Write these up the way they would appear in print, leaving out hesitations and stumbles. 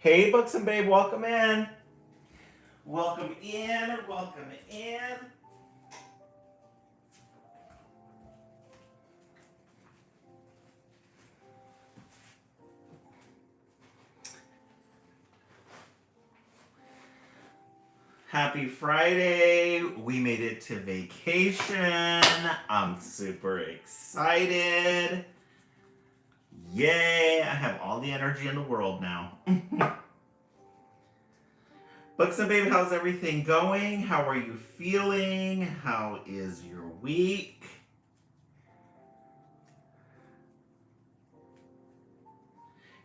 Hey, Books and Babe, welcome in. Welcome in, welcome in. Happy Friday. We made it to vacation. I'm super excited. Yay, I have all the energy in the world now. Books and Babe, how's everything going? How are you feeling? How is your week?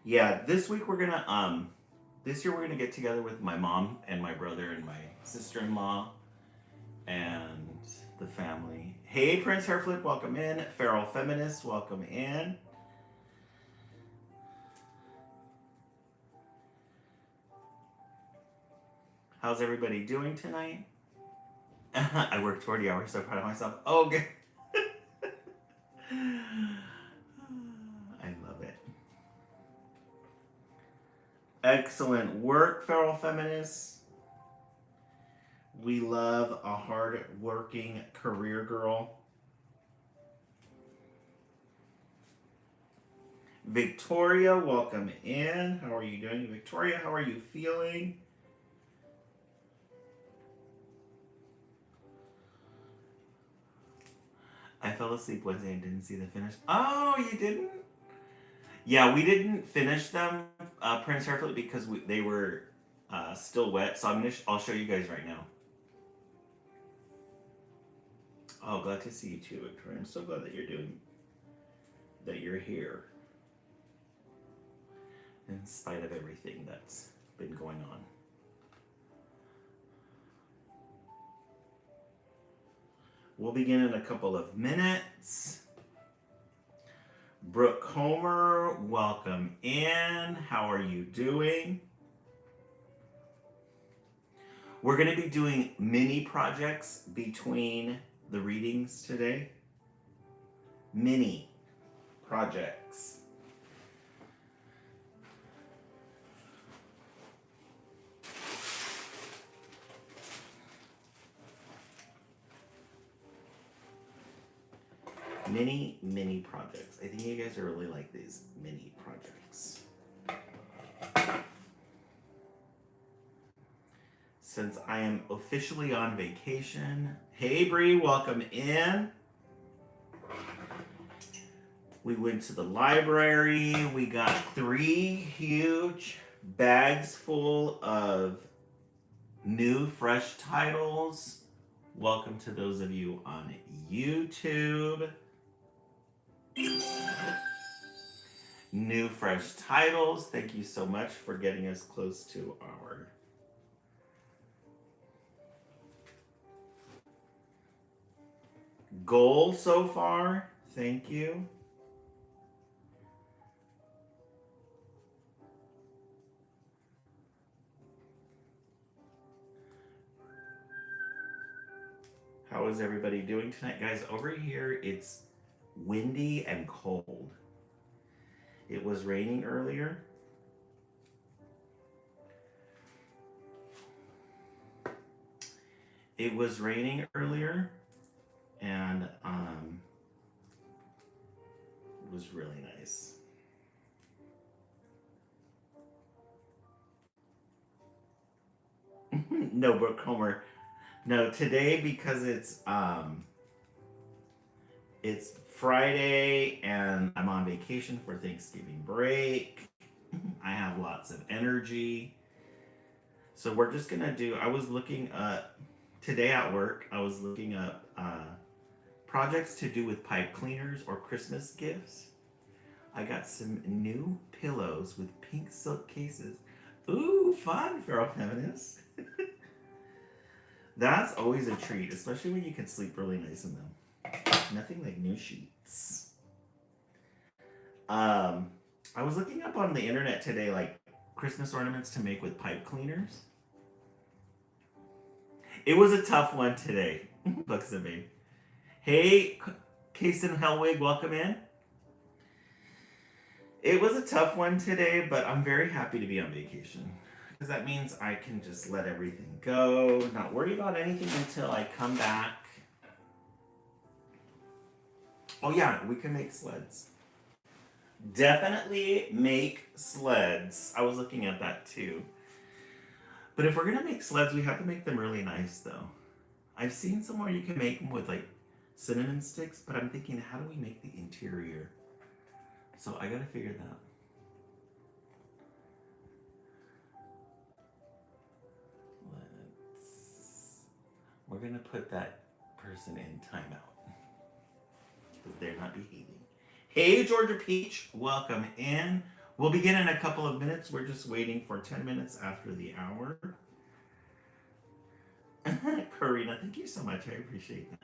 Yeah, this week this year we're gonna get together with my mom and my brother and my sister-in-law and the family. Hey, Prince Hairflip, welcome in. Feral Feminist, welcome in. How's everybody doing tonight? I worked 40 hours, so proud of myself. Oh, okay. I love it. Excellent work, Feral Feminist. We love a hard-working career girl. Victoria, welcome in. How are you doing? Victoria, how are you feeling? I fell asleep Wednesday and didn't see the finish. Oh, you didn't? Yeah, we didn't finish them, Prince Hairflip, because they were still wet. So I'll show you guys right now. Oh, glad to see you too, Victoria. I'm so glad that you're here, in spite of everything that's been going on. We'll begin in a couple of minutes. Brooke Homer, welcome in. How are you doing? We're going to be doing mini projects between the readings today. Mini projects. Mini projects. I think you guys are really like these mini projects. Since I am officially on vacation. Hey Bree, welcome in. We went to the library. We got 3 huge bags full of new fresh titles. Welcome to those of you on YouTube. New fresh titles. Thank you so much for getting us close to our goal so far. Thank you. How is everybody doing tonight? Guys, over here it's windy and cold. It was raining earlier. It was raining earlier, and it was really nice. No, Brooke Homer. No, today because it's Friday and I'm on vacation for Thanksgiving break. I have lots of energy. So we're just gonna do. I was looking up today at work. I was looking up projects to do with pipe cleaners or Christmas gifts. I got some new pillows with pink silk cases. Ooh, fun, Feral Feminist. That's always a treat, especially when you can sleep really nice in them. Nothing like new sheets. I was looking up on the internet today, like Christmas ornaments to make with pipe cleaners. It was a tough one today. Books and Babe. Hey, Kason Hellwig, welcome in. It was a tough one today, but I'm very happy to be on vacation because that means I can just let everything go, not worry about anything until I come back. Oh, yeah, we can make sleds. Definitely make sleds. I was looking at that too. But if we're gonna make sleds, we have to make them really nice though. I've seen somewhere you can make them with like cinnamon sticks, but I'm thinking, how do we make the interior? So I gotta figure that. We're gonna put that person in timeout because they're not behaving. Hey, Georgia Peach, welcome in. We'll begin in a couple of minutes. We're just waiting for 10 minutes after the hour. Karina, thank you so much. I appreciate that.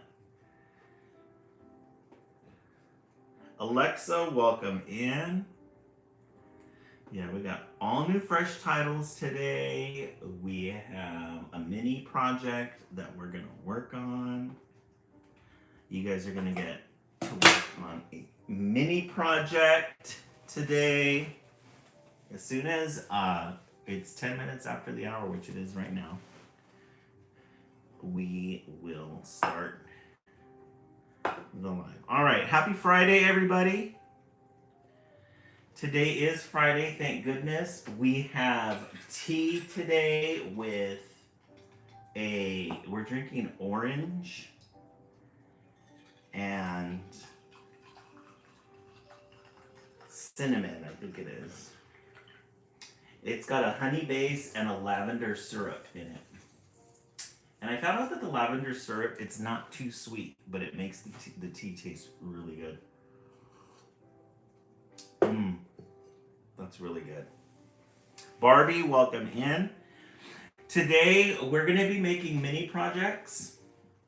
Alexa, welcome in. Yeah, we got all new fresh titles today. We have a mini project that we're going to work on. You guys are going to get to work on a mini project today. As soon as it's 10 minutes after the hour, which it is right now, we will start the live. All right, happy Friday, everybody. Today is Friday, thank goodness. We have tea today with we're drinking orange and cinnamon, I think it is. It's got a honey base and a lavender syrup in it. And I found out that the lavender syrup, it's not too sweet, but it makes the tea taste really good. That's really good. Barbie, welcome in. Today, we're going to be making mini projects.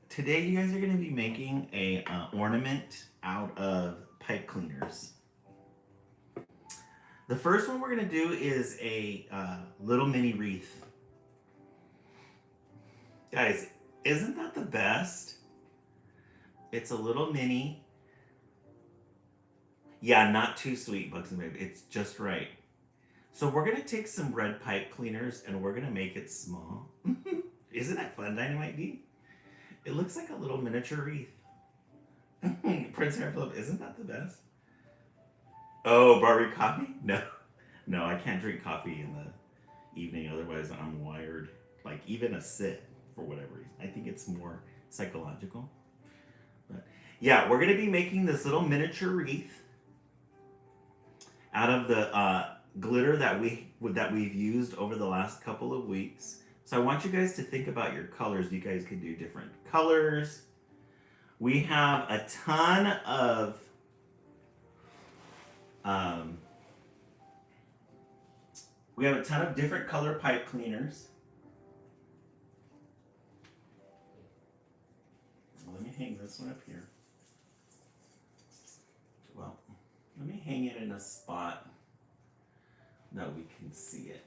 Today, you guys are going to be making a ornament out of pipe cleaners. The first one we're going to do is a little mini wreath. Guys, isn't that the best? It's a little mini. Yeah, not too sweet, Bugs and Babe. It's just right. So we're going to take some red pipe cleaners and we're going to make it small. Isn't that fun, Dynamite D? It looks like a little miniature wreath. Prince Hair Philip, isn't that the best? Oh, Barbie coffee? No, I can't drink coffee in the evening. Otherwise, I'm wired. Like even a sip. For whatever reason. I think it's more psychological. But yeah, we're going to be making this little miniature wreath out of the glitter that we've used over the last couple of weeks. So I want you guys to think about your colors. You guys can do different colors. We have a ton of different color pipe cleaners. Let me hang this one up here. Well, let me hang it in a spot that we can see it.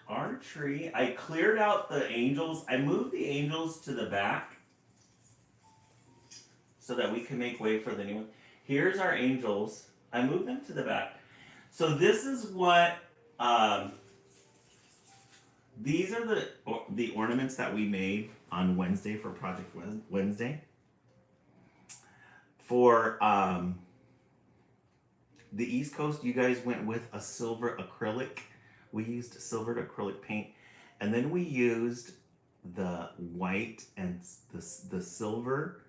Our tree, I cleared out the angels. I moved the angels to the back so that we can make way for the new one. Here's our angels. I moved them to the back. So this is what these are the ornaments that we made on Wednesday for Project Wednesday. For the East Coast, you guys went with a silver acrylic. We used silvered acrylic paint, and then we used the white and the silver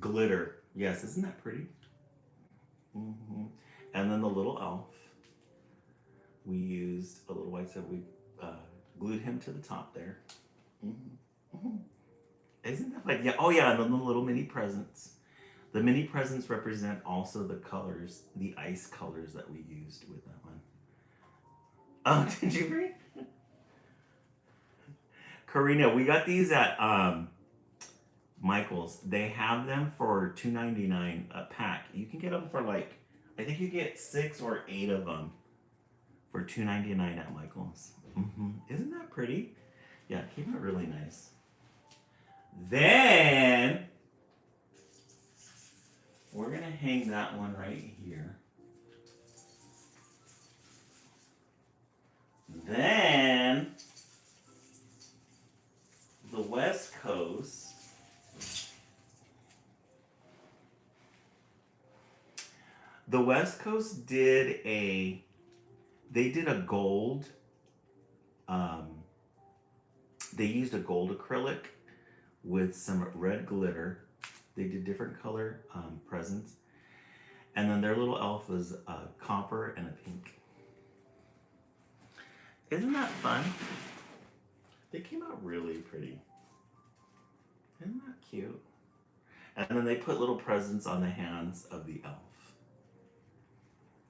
glitter. Yes, isn't that pretty? And then the little elf. We used a little white stuff. We glued him to the top there. Isn't that like, yeah, oh yeah, and then the little mini presents. The mini presents represent also the colors, the ice colors that we used with that one. Oh, did you read? Karina, we got these at Michael's. They have them for $2.99 a pack. You can get them for like, I think you get 6 or 8 of them for $2.99 at Michael's. Isn't that pretty? Yeah, keep it really nice. Then We're going to hang that one right here. Then, the West Coast. The West Coast did a gold, they used a gold acrylic with some red glitter. They did different color presents. And then their little elf was a copper and a pink. Isn't that fun? They came out really pretty. Isn't that cute? And then they put little presents on the hands of the elf.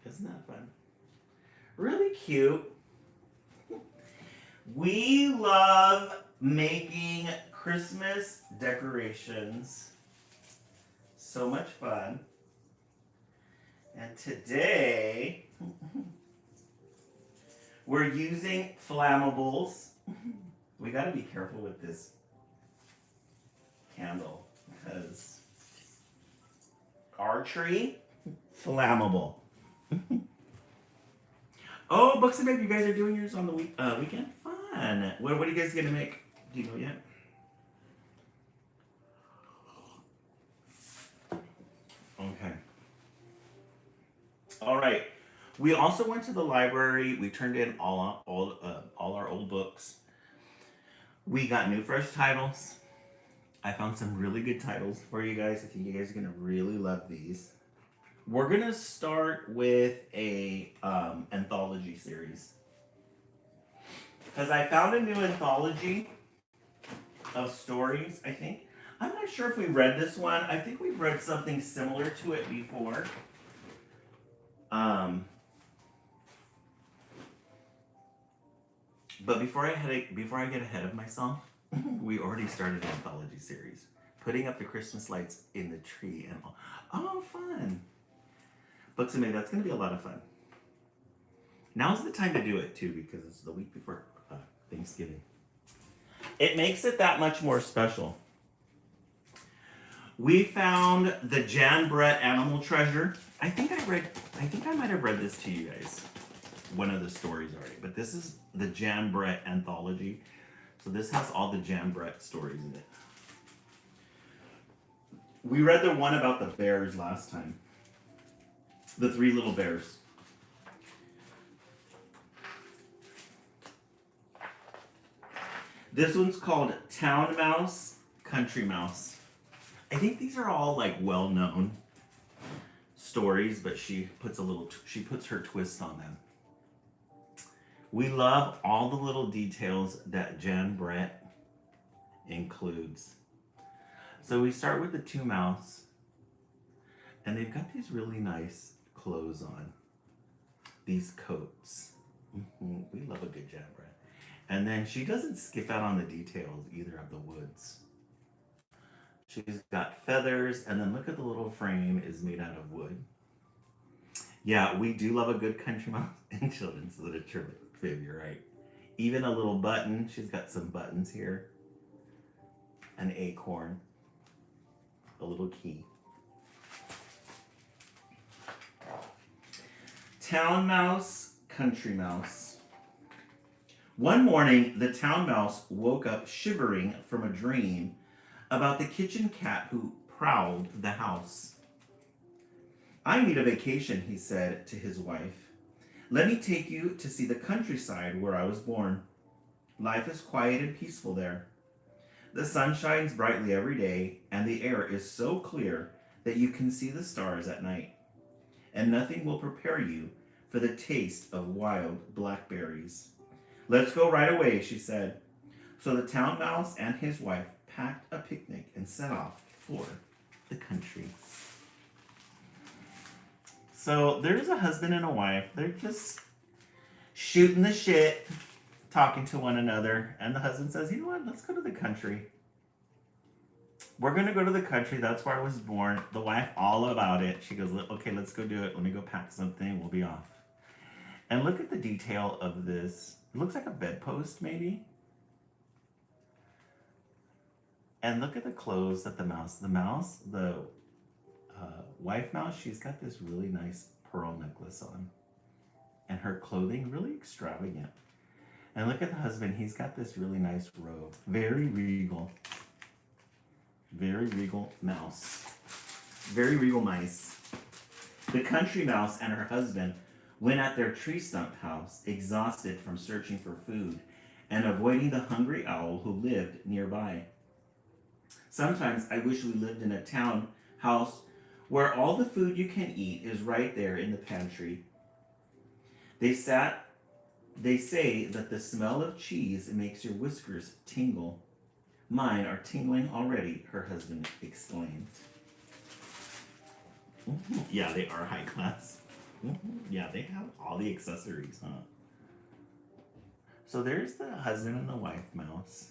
Isn't that fun? Really cute. We love making Christmas decorations. So much fun. And today, we're using flammables. We gotta be careful with this candle because our tree, flammable. Oh, Books and Babe, you guys are doing yours on the weekend? Fun. What are you guys gonna make? Do you know yet? Okay. All right. We also went to the library. We turned in all our old books. We got new fresh titles. I found some really good titles for you guys. I think you guys are gonna really love these. We're gonna start with a anthology series because I found a new anthology of stories. I think I'm not sure if we read this one. I think we've read something similar to it before. But before I get ahead of myself, we already started an anthology series, putting up the Christmas lights in the tree and all. Oh, fun! Books and Babe, that's going to be a lot of fun. Now's the time to do it too because it's the week before Thanksgiving. It makes it that much more special. We found the Jan Brett Animal Treasure. I think I might have read this to you guys, one of the stories already, but this is the Jan Brett anthology. So this has all the Jan Brett stories in it. We read the one about the bears last time. The Three Little Bears. This one's called Town Mouse, Country Mouse. I think these are all like well-known stories, but she puts her twist on them. We love all the little details that Jan Brett includes. So we start with the two mouse, and they've got these really nice clothes on. These coats. We love a good Jan Brett. And then she doesn't skip out on the details either of the woods. She's got feathers, and then look at the little frame is made out of wood. Yeah, we do love a good country mouse in children's literature, Viv, you're right. Even a little button. She's got some buttons here. An acorn. A little key. Town Mouse, Country Mouse. One morning, the town mouse woke up shivering from a dream about the kitchen cat who prowled the house. I need a vacation, he said to his wife. Let me take you to see the countryside where I was born. Life is quiet and peaceful there. The sun shines brightly every day, and the air is so clear that you can see the stars at night. And nothing will prepare you for the taste of wild blackberries. Let's go right away, she said. So the town mouse and his wife packed a picnic and set off for the country. So there's a husband and a wife. They're just shooting the shit, talking to one another. And the husband says, you know what, let's go to the country. We're going to go to the country. That's where I was born. The wife, all about it. She goes, okay, let's go do it. Let me go pack something. We'll be off. And look at the detail of this. It looks like a bedpost, maybe. And look at the clothes that the wife mouse, she's got this really nice pearl necklace on. And her clothing really extravagant. And look at the husband, he's got this really nice robe. Very regal. Very regal mouse. Very regal mice. The country mouse and her husband went at their tree stump house, exhausted from searching for food and avoiding the hungry owl who lived nearby. Sometimes I wish we lived in a town house where all the food you can eat is right there in the pantry. They say that the smell of cheese makes your whiskers tingle. Mine are tingling already, her husband exclaimed. Yeah, they are high class. Yeah, they have all the accessories, huh? So there's the husband and the wife mouse.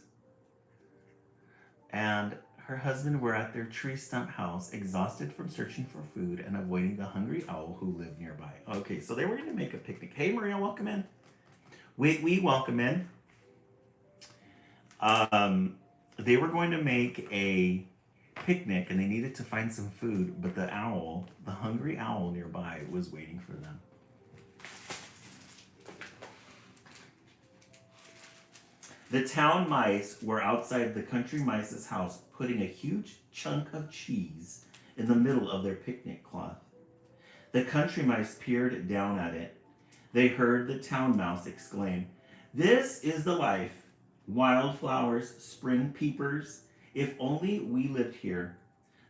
And her husband were at their tree stump house, exhausted from searching for food and avoiding the hungry owl who lived nearby. Okay, so they were going to make a picnic. Hey, Maria, welcome in. We welcome in. They were going to make a picnic and they needed to find some food, but the owl, the hungry owl nearby, was waiting for them. The town mice were outside the country mice's house, putting a huge chunk of cheese in the middle of their picnic cloth. The country mice peered down at it. They heard the town mouse exclaim, "This is the life! Wildflowers, spring peepers. If only we lived here."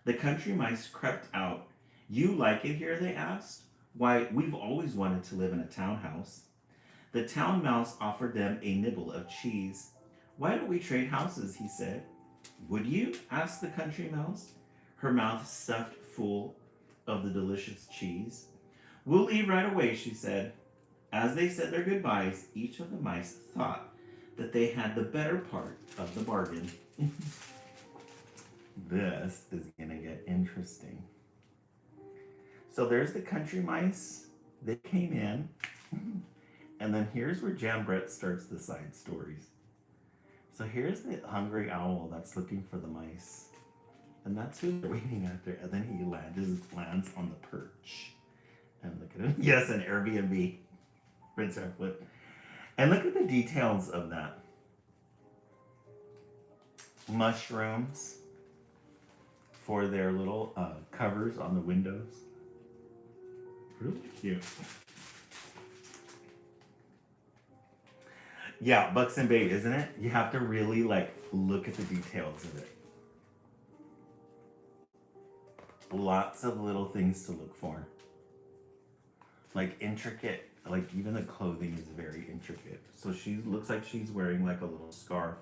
The country mice crept out. "You like it here?" they asked. "Why, we've always wanted to live in a townhouse." The town mouse offered them a nibble of cheese. "Why don't we trade houses?" he said. "Would you?" asked the country mouse, her mouth stuffed full of the delicious cheese. "We'll leave right away," she said. As they said their goodbyes, each of the mice thought that they had the better part of the bargain. This is gonna get interesting. So there's the country mice. They came in. And then here's where Jan Brett starts the side stories. So here's the hungry owl that's looking for the mice. And that's who they're waiting after. And then he lands on the perch. And look at him. Yes, an Airbnb. Prince Harfoot. And look at the details of that. Mushrooms for their little covers on the windows. Really cute. Yeah, Bucks and Babe, isn't it? You have to really look at the details of it. Lots of little things to look for. Like intricate, like even the clothing is very intricate. So she looks like she's wearing like a little scarf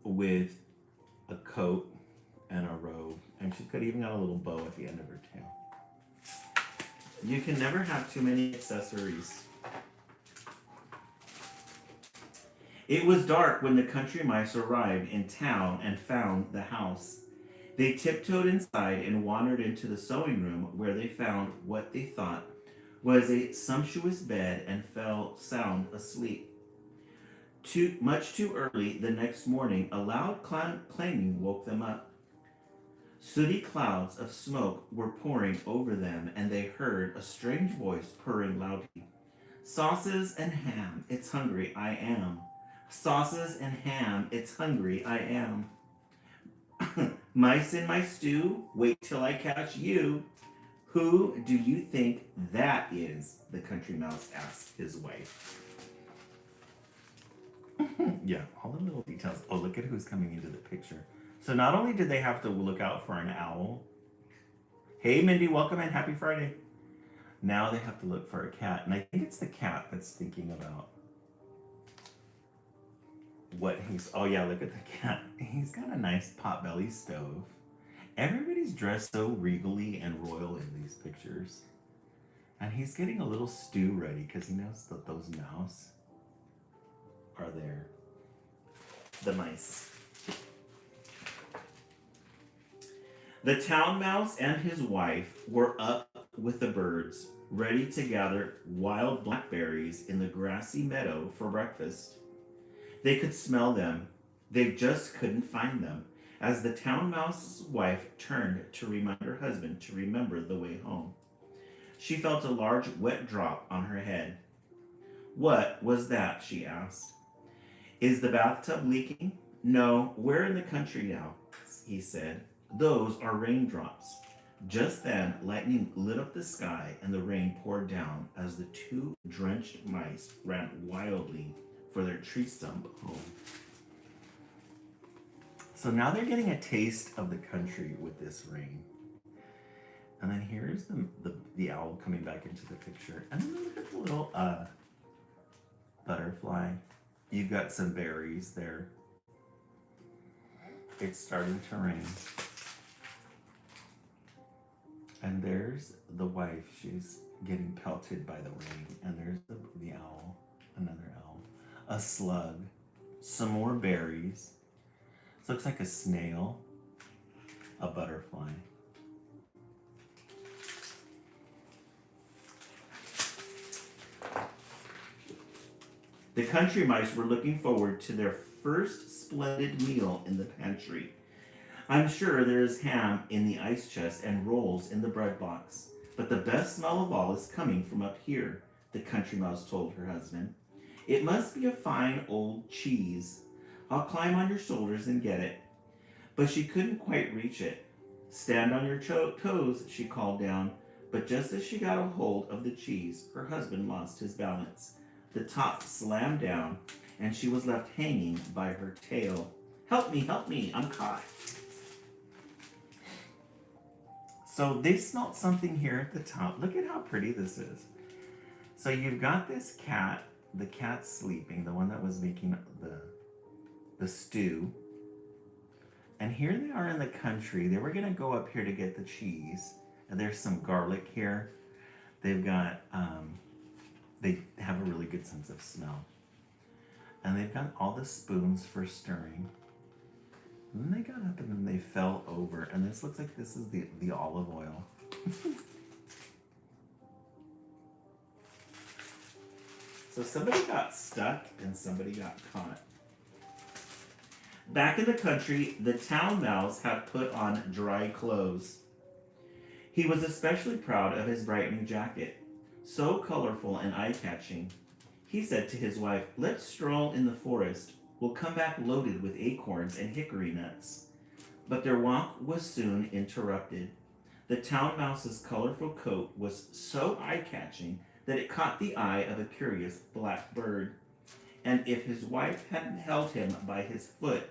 with a coat and a robe. And she's even got a little bow at the end of her tail. You can never have too many accessories. It was dark when the country mice arrived in town and found the house. They tiptoed inside and wandered into the sewing room where they found what they thought was a sumptuous bed and fell sound asleep. Much too early the next morning, a loud clanging woke them up. Sooty clouds of smoke were pouring over them and they heard a strange voice purring loudly. "Sauces and ham, it's hungry I am. Sauces and ham, it's hungry I am. Mice in my stew, wait till I catch you. Who do you think that is?" the country mouse asked his wife. Yeah, all the little details. Oh, look at who's coming into the picture. So not only did they have to look out for an owl. Hey, Mindy, welcome in. Happy Friday. Now they have to look for a cat. And I think it's the cat that's thinking about what he's... Oh, yeah, look at the cat. He's got a nice potbelly stove. Everybody's dressed so regally and royal in these pictures. And he's getting a little stew ready because he knows that those mouse are there. The mice. The town mouse and his wife were up with the birds, ready to gather wild blackberries in the grassy meadow for breakfast. They could smell them. They just couldn't find them. as the town mouse's wife turned to remind her husband to remember the way home. She felt a large wet drop on her head. What was that? She asked. Is the bathtub leaking? No, we're in the country now, he said. Those are raindrops. Just then, lightning lit up the sky and the rain poured down as the two drenched mice ran wildly for their tree stump home. So now they're getting a taste of the country with this rain. And then here's the owl coming back into the picture. And then look at the little butterfly. You've got some berries there. It's starting to rain. And there's the wife. She's getting pelted by the rain. And there's the owl, another owl, a slug, some more berries. This looks like a snail, a butterfly. The country mice were looking forward to their first splendid meal in the pantry. I'm sure there is ham in the ice chest and rolls in the bread box, but the best smell of all is coming from up here, the country mouse told her husband. It must be a fine old cheese. I'll climb on your shoulders and get it. But she couldn't quite reach it. Stand on your toes, she called down, but just as she got a hold of the cheese, her husband lost his balance. The top slammed down, and she was left hanging by her tail. Help me, I'm caught. So they smelled something here at the top. Look at how pretty this is. So you've got this cat. The cat's sleeping, the one that was making the stew. And here they are in the country. They were going to go up here to get the cheese. And there's some garlic here. They've got, they have a really good sense of smell. And they've got all the spoons for stirring. And then they got up and then they fell over. And this looks like this is the olive oil. So somebody got stuck and somebody got caught. Back in the country, the town mouse had put on dry clothes. He was especially proud of his bright new jacket, so colorful and eye-catching. He said to his wife, "Let's stroll in the forest. We'll come back loaded with acorns and hickory nuts." But their walk was soon interrupted. The town mouse's colorful coat was so eye-catching that it caught the eye of a curious black bird. And if his wife hadn't held him by his foot,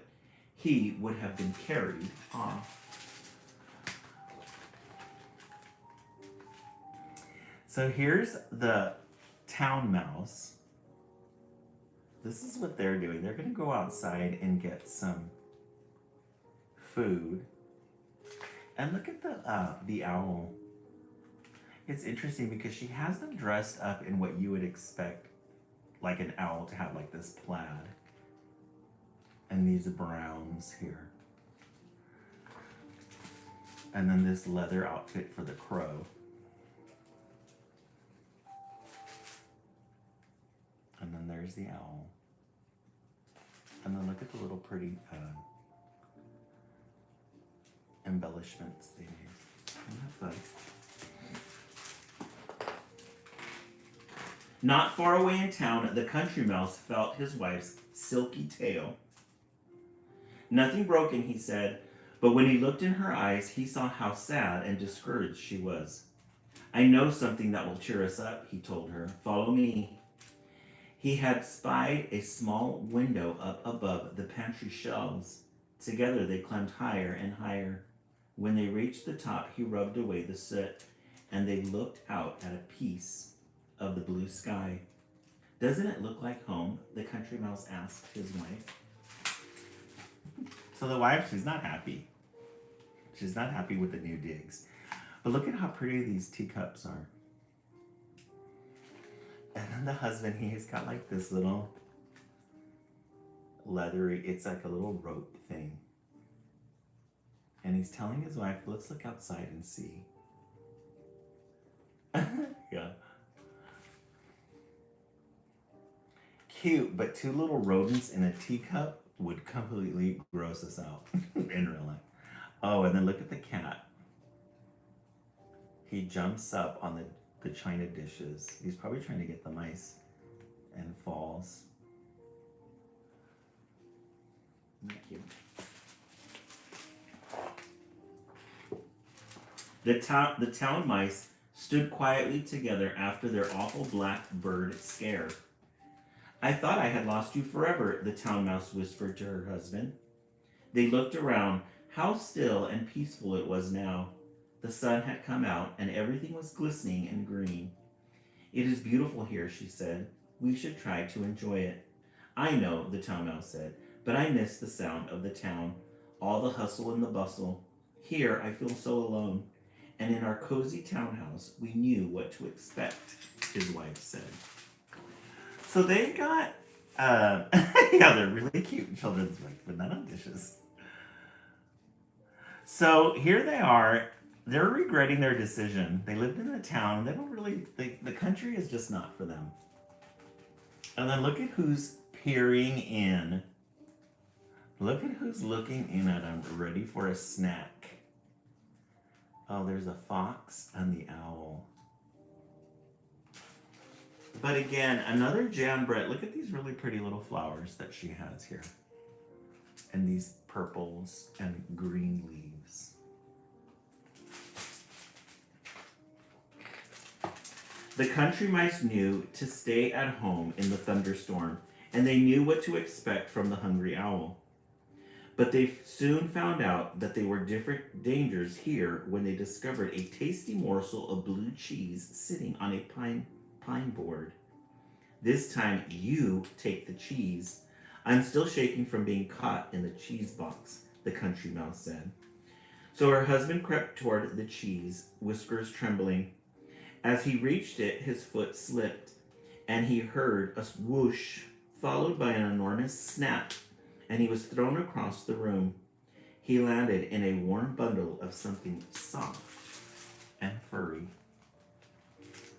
he would have been carried off. So here's the town mouse. This is what they're doing. They're going to go outside and get some food. And look at the owl. It's interesting because she has them dressed up in what you would expect like an owl to have, like this plaid. And these browns here. And then this leather outfit for the crow. And then there's the owl. And then look at the little pretty embellishments they made. Isn't that fun? Not far away in town, the country mouse felt his wife's silky tail. Nothing broken, he said, but when he looked in her eyes, he saw how sad and discouraged she was. "I know something that will cheer us up," he told her. "Follow me." He had spied a small window up above the pantry shelves. Together they climbed higher and higher. When they reached the top, he rubbed away the soot, and they looked out at a piece of the blue sky. "Doesn't it look like home?" the country mouse asked his wife. So the wife, she's not happy. She's not happy with the new digs. But look at how pretty these teacups are. And then the husband, he's got like this little leathery, it's like a little rope thing. And he's telling his wife, "Let's look outside and see." Yeah. Cute, but two little rodents in a teacup. would completely gross us out in real life. Oh, and then look at the cat. He jumps up on the china dishes. He's probably trying to get the mice and falls. Thank you. The town mice stood quietly together after their awful black bird scare. I thought I had lost you forever, the town mouse whispered to her husband. They looked around. How still and peaceful it was now. The sun had come out, and everything was glistening and green. It is beautiful here, she said. We should try to enjoy it. I know, the town mouse said, but I miss the sound of the town, all the hustle and the bustle. Here I feel so alone. And in our cozy townhouse, we knew what to expect, his wife said. So they got, yeah, they're really cute children's books, but not on dishes. So here they are. They're regretting their decision. They lived in the town. They don't really, the country is just not for them. And then look at who's peering in. Look at who's looking in at them, ready for a snack. Oh, there's a fox and the owl. But again, another Jan Brett. Look at these really pretty little flowers that she has here. And these purples and green leaves. The country mice knew to stay at home in the thunderstorm, and they knew what to expect from the hungry owl. But they soon found out that there were different dangers here when they discovered a tasty morsel of blue cheese sitting on a pine board. This time you take the cheese. I'm still shaking from being caught in the cheese box, the country mouse said. So her husband crept toward the cheese, whiskers trembling. As he reached it, his foot slipped, and he heard a whoosh, followed by an enormous snap, and he was thrown across the room. He landed in a warm bundle of something soft and furry.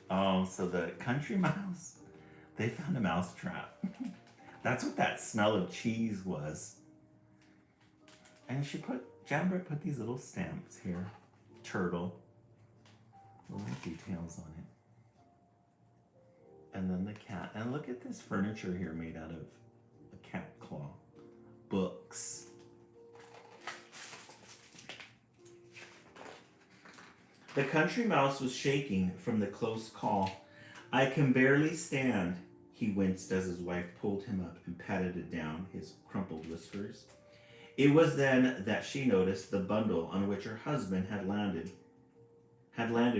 Oh, so the country mouse, they found a mouse trap. That's what that smell of cheese was. And Janbert put these little stamps here. Turtle. Little details on it. And then the cat. And look at this furniture here made out of a cat claw. Books. The country mouse was shaking from the close call. I can barely stand. He winced as his wife pulled him up and patted down his crumpled whiskers. It was then that she noticed the bundle on which her husband had landed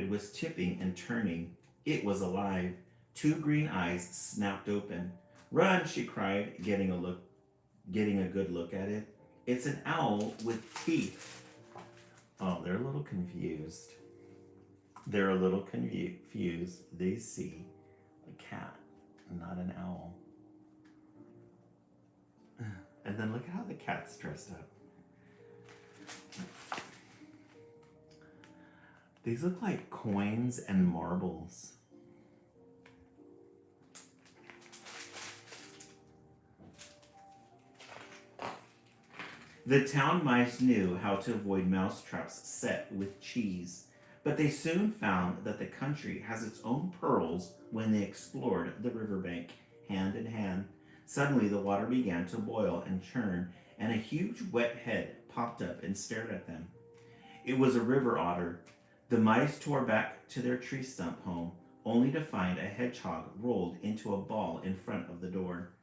was tipping and turning. It was alive. 2 green eyes snapped open. Run, she cried, getting a good look at it. It's an owl with teeth. Oh, they're a little confused. They're a little confused. They see a cat, not an owl. And then look at how the cat's dressed up. These look like coins and marbles. The town mice knew how to avoid mouse traps set with cheese, but they soon found that the country has its own pearls when they explored the riverbank, hand in hand. Suddenly the water began to boil and churn, and a huge wet head popped up and stared at them. It was a river otter. The mice tore back to their tree stump home, only to find a hedgehog rolled into a ball in front of the door.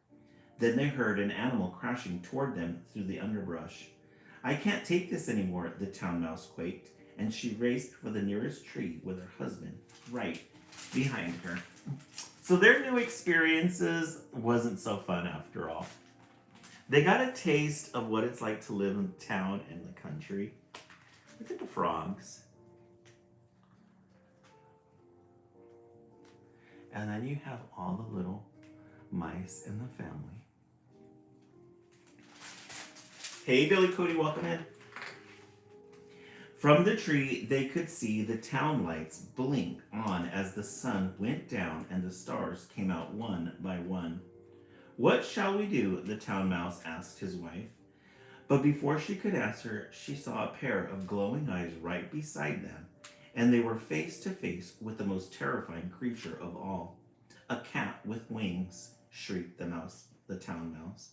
Then they heard an animal crashing toward them through the underbrush. I can't take this anymore, the town mouse quaked, and she raced for the nearest tree with her husband right behind her. So their new experiences wasn't so fun after all. They got a taste of what it's like to live in town and the country. Look at the frogs. And then you have all the little mice in the family. Hey, Billy Cody, welcome in. From the tree, they could see the town lights blink on as the sun went down and the stars came out one by one. What shall we do? The town mouse asked his wife. But before she could answer, she saw a pair of glowing eyes right beside them, and they were face to face with the most terrifying creature of all. A cat with wings, shrieked the town mouse.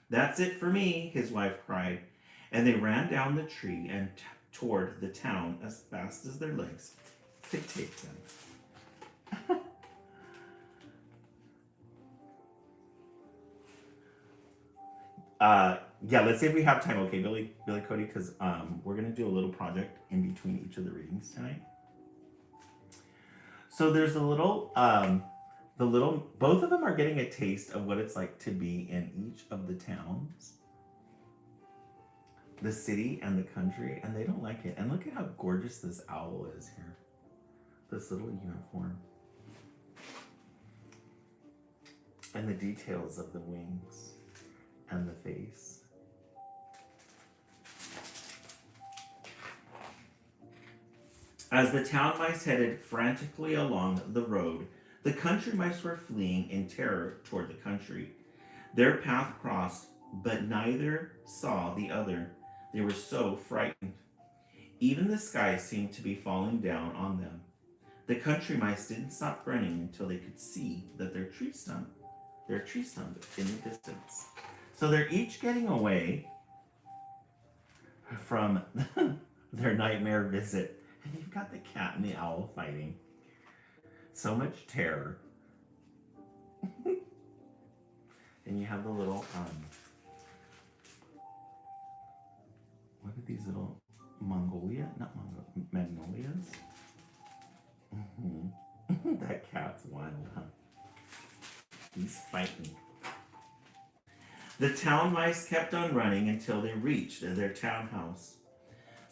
That's it for me, his wife cried, and they ran down the tree and toward the town as fast as their legs could take them. Yeah, let's see if we have time. Okay, Billy Cody, because we're gonna do a little project in between each of the readings tonight. So there's both of them are getting a taste of what it's like to be in each of the towns, the city and the country, and they don't like it. And look at how gorgeous this owl is here. This little uniform. And the details of the wings and the face. As the town mice headed frantically along the road, the country mice were fleeing in terror toward the country. Their path crossed, but neither saw the other. They were so frightened. Even the sky seemed to be falling down on them. The country mice didn't stop running until they could see that their tree stump in the distance. So they're each getting away from their nightmare visit. And you've got the cat and the owl fighting. So much terror. And you have the little, what are these little magnolias? Mm-hmm. That cat's wild, huh? He's fighting. The town mice kept on running until they reached their townhouse.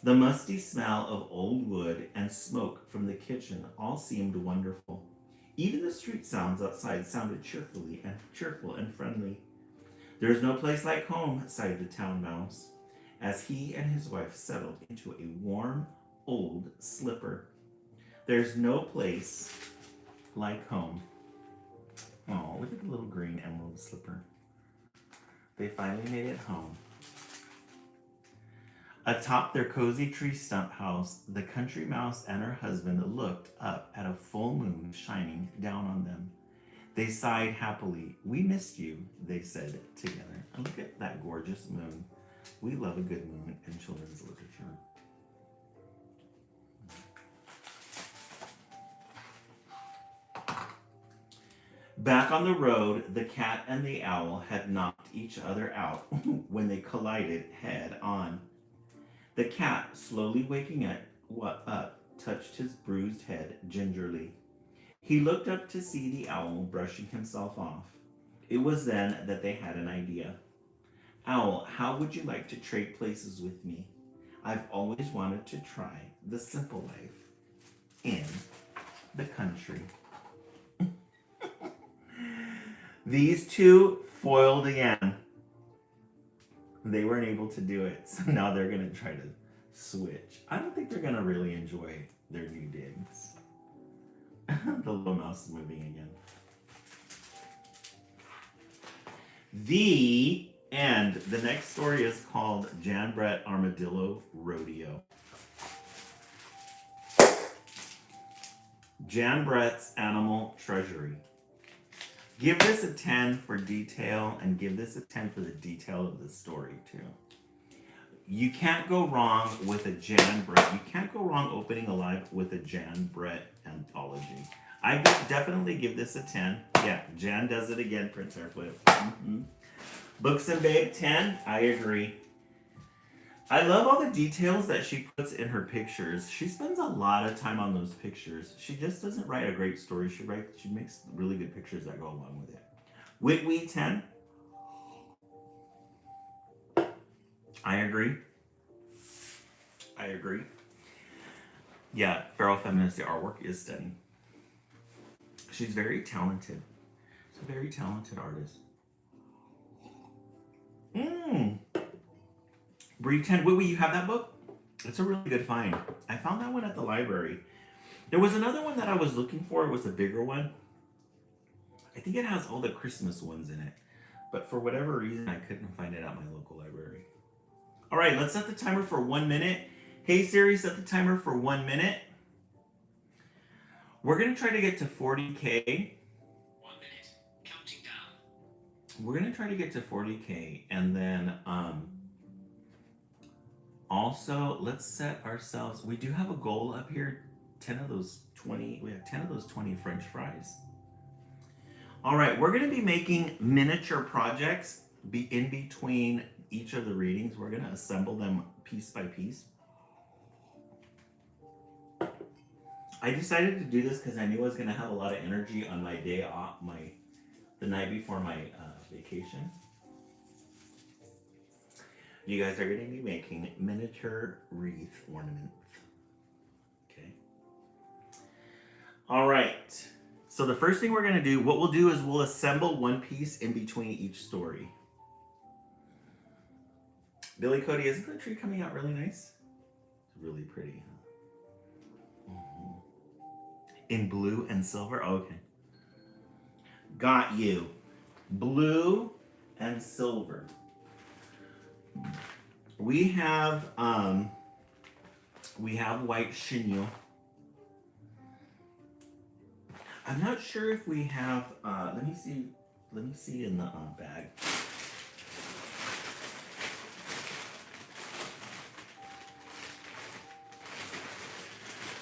The musty smell of old wood and smoke from the kitchen all seemed wonderful. Even the street sounds outside sounded cheerful and friendly. There's no place like home, sighed the town mouse, as he and his wife settled into a warm, old slipper. There's no place like home. Oh, look at the little green emerald slipper. They finally made it home. Atop their cozy tree stump house, the country mouse and her husband looked up at a full moon shining down on them. They sighed happily. We missed you, they said together. And look at that gorgeous moon. We love a good moon in children's literature. Back on the road, the cat and the owl had knocked each other out when they collided head on. The cat, slowly waking up, touched his bruised head gingerly. He looked up to see the owl brushing himself off. It was then that they had an idea. Owl, how would you like to trade places with me? I've always wanted to try the simple life in the country. These two foiled again. They weren't able to do it, so now they're going to try to switch. I don't think they're going to really enjoy their new digs. The little mouse is moving again. The end. The next story is called Jan Brett Armadillo Rodeo. Jan Brett's Animal Treasury. Give this a 10 for detail, and give this a 10 for the detail of the story, too. You can't go wrong with a Jan Brett. You can't go wrong opening a live with a Jan Brett anthology. I definitely give this a 10. Yeah, Jan does it again, Prince Airflip. Mm-hmm. Books and Babe, 10. I agree. I love all the details that she puts in her pictures. She spends a lot of time on those pictures. She just doesn't write a great story. She makes really good pictures that go along with it. Whitwee, 10. I agree. Yeah, Feral Feminist, the artwork is stunning. She's very talented. She's a very talented artist. Bree 10. Wait, you have that book? It's a really good find. I found that one at the library. There was another one that I was looking for. It was a bigger one. I think it has all the Christmas ones in it. but for whatever reason, I couldn't find it at my local library. All right, let's set the timer for 1 minute. Hey Siri, set the timer for 1 minute. We're gonna try to get to 40K. 1 minute, counting down. We're gonna try to get to 40K, and then also let's set ourselves. We do have a goal up here. 10 of those 20. We have 10 of those 20 French fries. All right, we're gonna be making miniature projects in between each of the readings. We're gonna assemble them piece by piece. I decided to do this because I knew I was gonna have a lot of energy on my day off, the night before my vacation. You guys are gonna be making miniature wreath ornaments. Okay. All right. So the first thing we're gonna do, what we'll do is we'll assemble one piece in between each story. Billy Cody, isn't the tree coming out really nice? It's really pretty. In blue and silver? Okay. Got you. Blue and silver. We have white chenille. I'm not sure if we have let me see in the bag.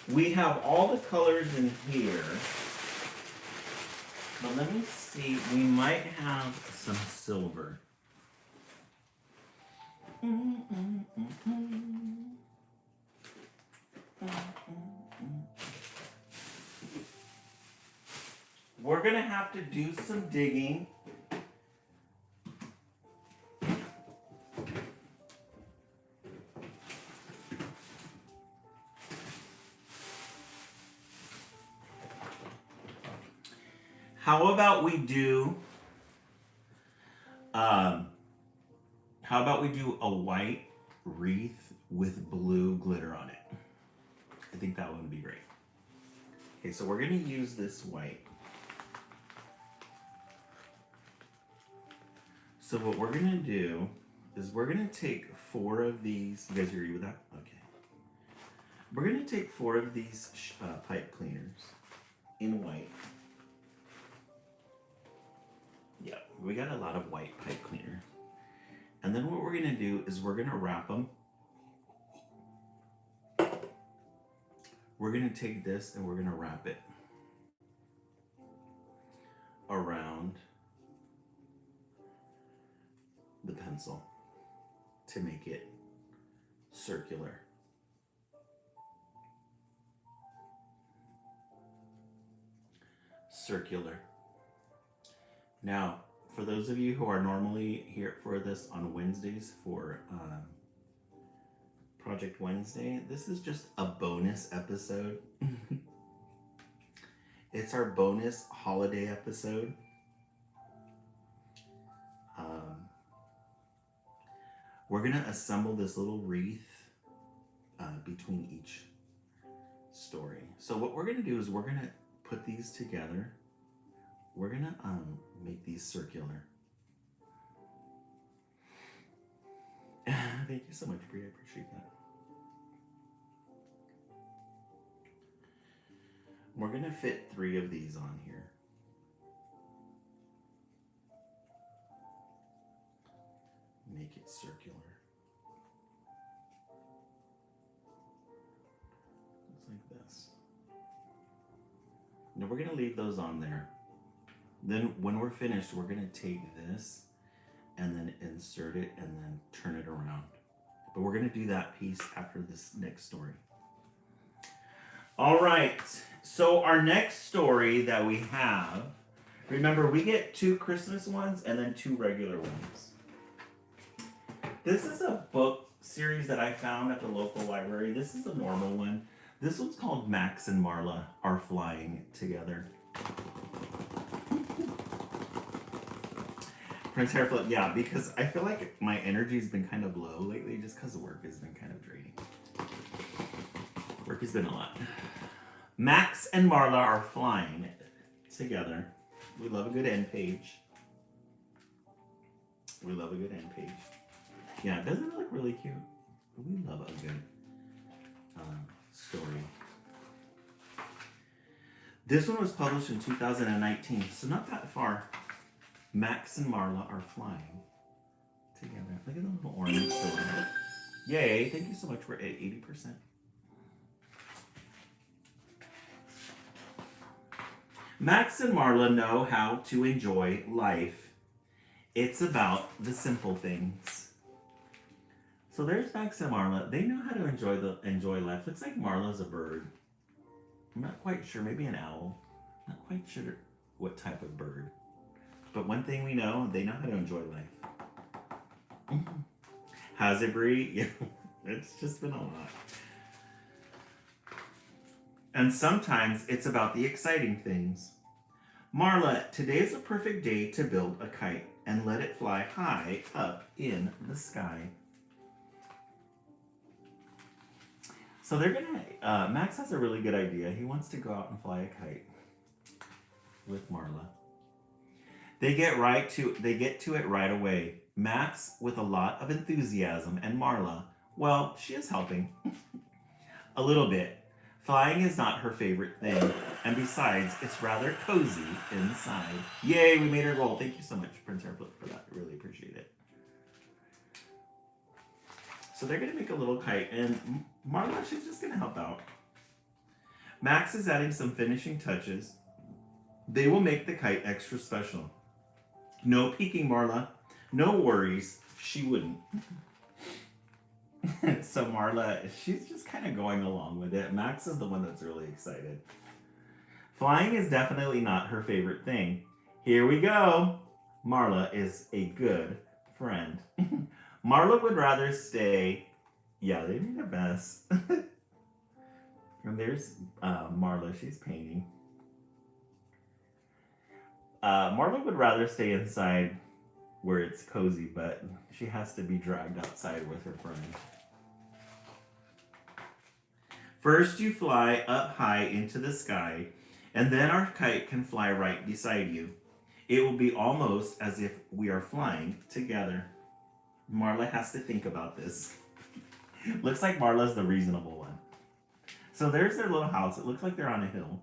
We have all the colors in here, but let me see, we might have some silver. We're gonna have to do some digging. How about we do a white wreath with blue glitter on it? I think that would be great. Okay, so we're gonna use this white. So what we're gonna do is we're gonna take 4 of these. You guys agree with that? Okay. We're gonna take 4 of these pipe cleaners in white. Yeah, we got a lot of white pipe cleaner. And then what we're gonna do is we're gonna wrap them. We're gonna take this and we're gonna wrap it around the pencil to make it circular. Circular. Now, for those of you who are normally here for this on Wednesdays for Project Wednesday, this is just a bonus episode. It's our bonus holiday episode. We're gonna assemble this little wreath between each story. So what we're gonna do is we're gonna put these together. We're gonna make these circular. Thank you so much, Brie. I appreciate that. We're gonna fit 3 of these on here. Make it circular. Looks like this. Now we're gonna leave those on there. Then when we're finished, we're gonna take this and then insert it and then turn it around. But we're gonna do that piece after this next story. All right, so our next story that we have, remember we get 2 Christmas ones and then 2 regular ones. This is a book series that I found at the local library. This is a normal one. This one's called Max and Marla Are Flying Together. Prince Hairflip, yeah, because I feel like my energy's been kind of low lately just because work has been kind of draining. Work has been a lot. Max and Marla are flying together. We love a good end page. We love a good end page. Yeah, doesn't it look really cute? We love a good story. This one was published in 2019, so not that far. Max and Marla are flying together. Look at the little orange story. Yay, thank you so much. We're at 80%. Max and Marla know how to enjoy life. It's about the simple things. So there's Max and Marla. They know how to enjoy life. Looks like Marla's a bird. I'm not quite sure. Maybe an owl. Not quite sure what type of bird. But one thing we know, they know how to enjoy life. Has it, Bree? Yeah, it's just been a lot. And sometimes it's about the exciting things. Marla, today is a perfect day to build a kite and let it fly high up in the sky. So they're gonna, Max has a really good idea. He wants to go out and fly a kite with Marla. They get to it right away. Max with a lot of enthusiasm, and Marla, well, she is helping. A little bit. Flying is not her favorite thing, and besides, it's rather cozy inside. Yay, we made our goal. Thank you so much, Prince Airflip, for that. I really appreciate it. So they're gonna make a little kite, and Marla, she's just gonna help out. Max is adding some finishing touches. They will make the kite extra special. No peeking, Marla. No worries, she wouldn't. So Marla, she's just kind of going along with it. Max is the one that's really excited. Flying is definitely not her favorite thing. Here we go. Marla is a good friend. Marla would rather stay. Yeah, they made a mess. And there's Marla, she's painting. Marla would rather stay inside where it's cozy, but she has to be dragged outside with her friend. First, you fly up high into the sky, and then our kite can fly right beside you. It will be almost as if we are flying together. Marla has to think about this. Looks like Marla's the reasonable one. So there's their little house. It looks like they're on a hill.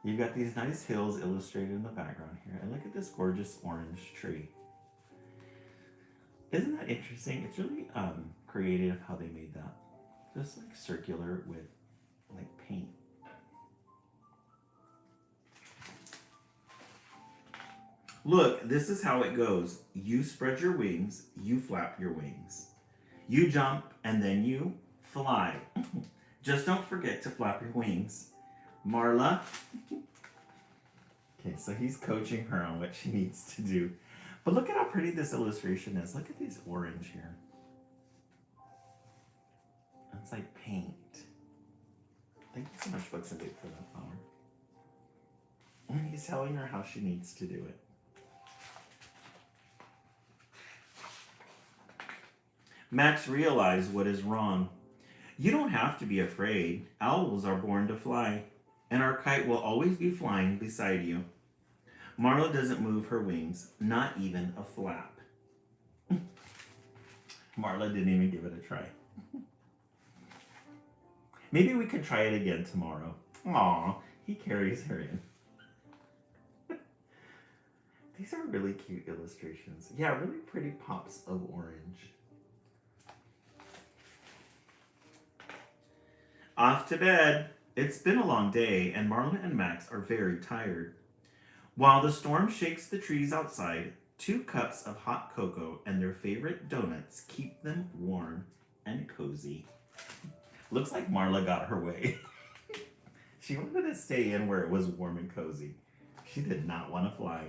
You've got these nice hills illustrated in the background here. And look at this gorgeous orange tree. Isn't that interesting? It's really creative how they made that. Just like circular with like paint. Look, this is how it goes. You spread your wings, you flap your wings. You jump and then you fly. Just don't forget to flap your wings. Marla. Okay, so he's coaching her on what she needs to do. But look at how pretty this illustration is. Look at these orange here. It's like paint. Thank you so much, Books and Babe, for that flower. And he's telling her how she needs to do it. Max realized what is wrong. You don't have to be afraid. Owls are born to fly, and our kite will always be flying beside you. Marla doesn't move her wings, not even a flap. Marla didn't even give it a try. Maybe we could try it again tomorrow. Aw, he carries her in. These are really cute illustrations. Yeah, really pretty pops of orange. Off to bed. It's been a long day, and Marla and Max are very tired. While the storm shakes the trees outside, 2 cups of hot cocoa and their favorite donuts keep them warm and cozy. Looks like Marla got her way. She wanted to stay in where it was warm and cozy. She did not want to fly.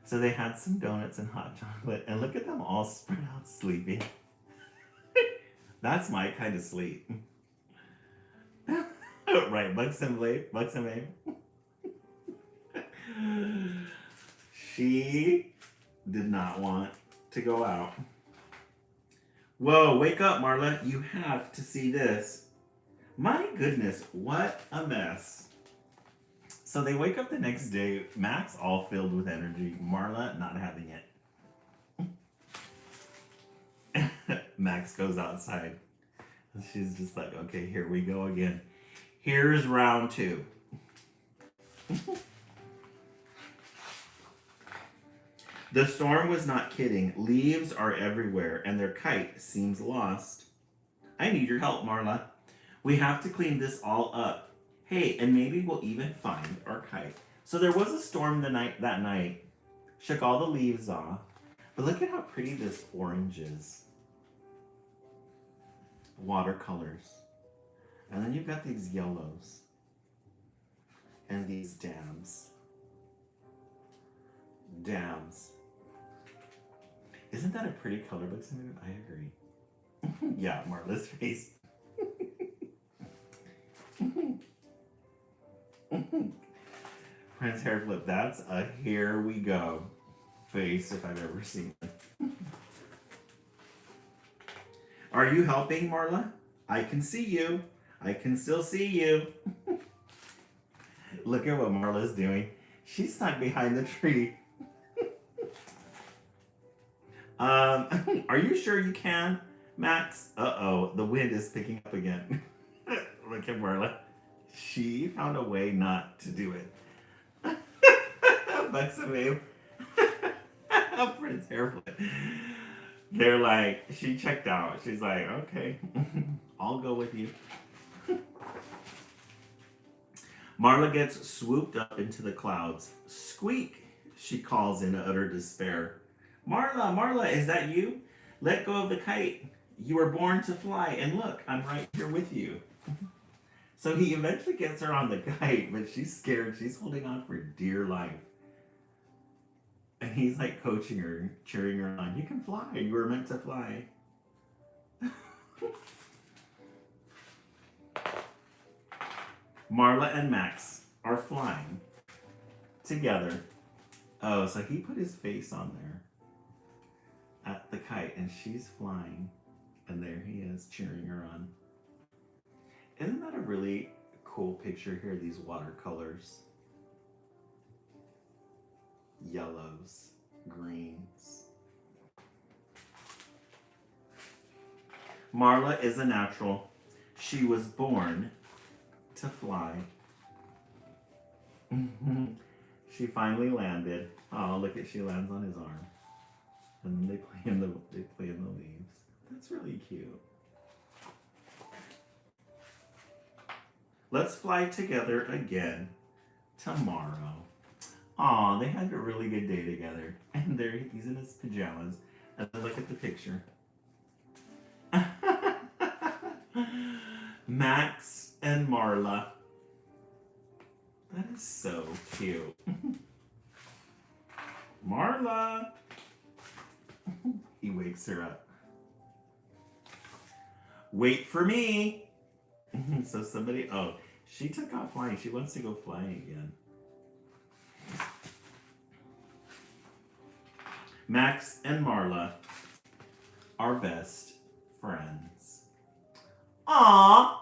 So they had some donuts and hot chocolate, and look at them all spread out sleeping. That's my kind of sleep. Right, Bucks and Babe. She did not want to go out. Whoa, wake up, Marla. You have to see this. My goodness, what a mess. So they wake up the next day, Max all filled with energy, Marla not having it. Max goes outside. She's just like, okay, here we go again. Here's round 2. The storm was not kidding. Leaves are everywhere, and their kite seems lost. I need your help, Marla. We have to clean this all up. Hey, and maybe we'll even find our kite. So there was a storm that night. Shook all the leaves off. But look at how pretty this orange is. Watercolors. And then you've got these yellows. And these dams. Dams. Isn't that a pretty color book? I agree. Yeah, Marla's face. Prince Hairflip, that's a here we go face if I've ever seen it. Are you helping, Marla? I can see you. I can still see you. Look at what Marla's doing. She's stuck behind the tree. Are you sure you can, Max? Uh-oh, the wind is picking up again. Look at Marla. She found a way not to do it. Buxamu. Prince Hairflip. They're like, she checked out. She's like, okay, I'll go with you. Marla gets swooped up into the clouds. Squeak, she calls in utter despair. Marla, Marla, is that you? Let go of the kite. You were born to fly, and look, I'm right here with you. So he eventually gets her on the kite, but she's scared. She's holding on for dear life. And he's like coaching her, cheering her on. You can fly. You were meant to fly. Marla and Max are flying together. Oh, so he put his face on there at the kite, and she's flying. And there he is, cheering her on. Isn't that a really cool picture here? These watercolors. Yellows, greens. Marla is a natural. She was born to fly. She finally landed. Oh, look at, she lands on his arm. And then they play in the leaves. That's really cute. Let's fly together again tomorrow. Aw, they had a really good day together. And there he's in his pajamas. And then look at the picture. Max and Marla. That is so cute. Marla! He wakes her up. Wait for me! So somebody, oh, she took off flying. She wants to go flying again. Max and Marla are best friends. Aww!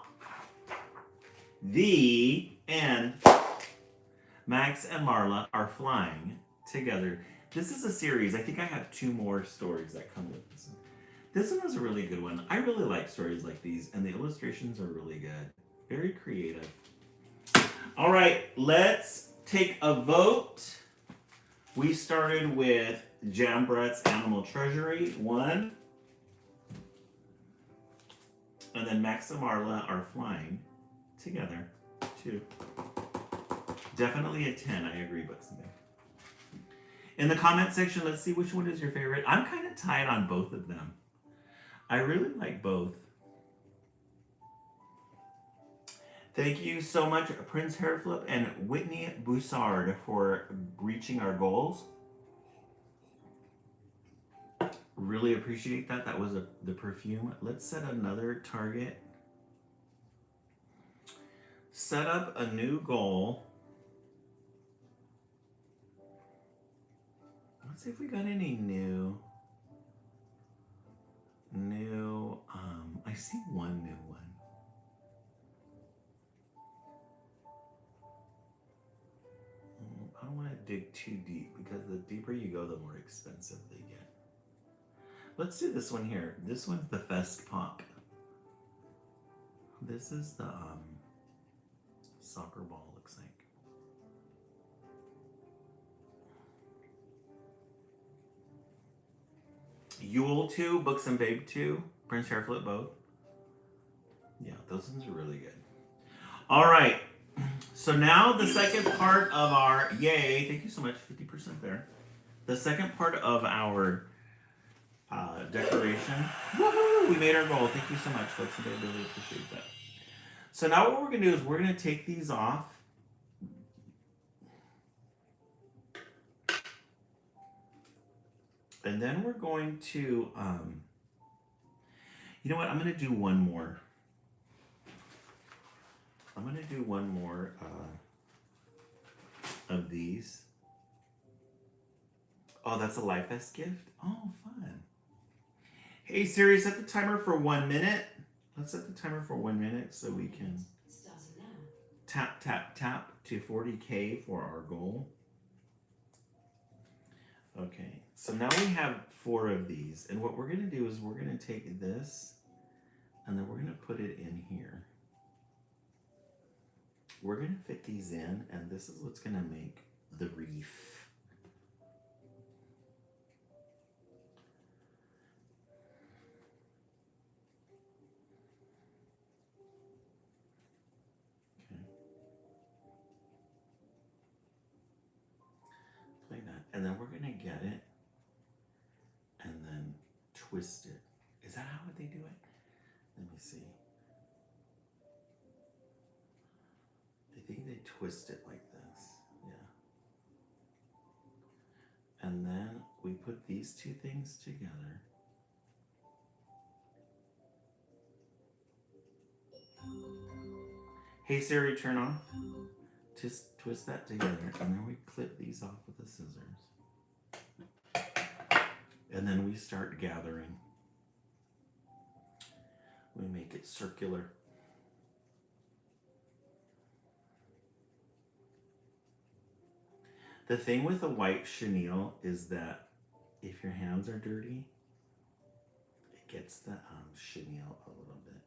The end. Max and Marla are flying together. This is a series. I think I have 2 more stories that come with this one. This one was a really good one. I really like stories like these, and the illustrations are really good. Very creative. All right, let's take a vote. We started with Jambret's Animal Treasury, 1. And then Max and Marla are flying together, 2. Definitely a 10, I agree, but something. In the comment section, let's see which one is your favorite. I'm kind of tied on both of them. I really like both. Thank you so much, Prince Hairflip and Whitney Boussard, for reaching our goals. Really appreciate that. That was the perfume. Let's set another target. Set up a new goal. Let's see if we got any new. I see one new one. dig too deep because the deeper you go, the more expensive they get. Let's do this one here. This one's the Fest Pop. This is the soccer ball, looks like. Yule 2, Books and Babe 2, Prince Hairflip both. Yeah, those ones are really good. All right. So now the second part of our, yay, thank you so much, 50% there. The second part of our decoration. Woohoo! We made our goal. Thank you so much, folks. I really appreciate that. So now what we're going to do is we're going to take these off. And then we're going to, you know what? I'm going to do one more. I'm going to do one more of these. Oh, that's a Life Fest gift? Oh, fun. Hey Siri, set the timer for 1 minute. Let's set the timer for 1 minute so we can tap, tap, tap to 40K for our goal. Okay, so now we have 4 of these. And what we're going to do is we're going to take this and then we're going to put it in here. We're going to fit these in, and this is what's going to make the wreath. Like that. And then we're going to get it and then twist it. Is that how they do it? Let me see. I think they twist it like this. Yeah. And then we put these two things together. Hey Siri, turn off. Just twist that together, and then we clip these off with the scissors. And then we start gathering. We make it circular. The thing with a white chenille is that if your hands are dirty, it gets the chenille a little bit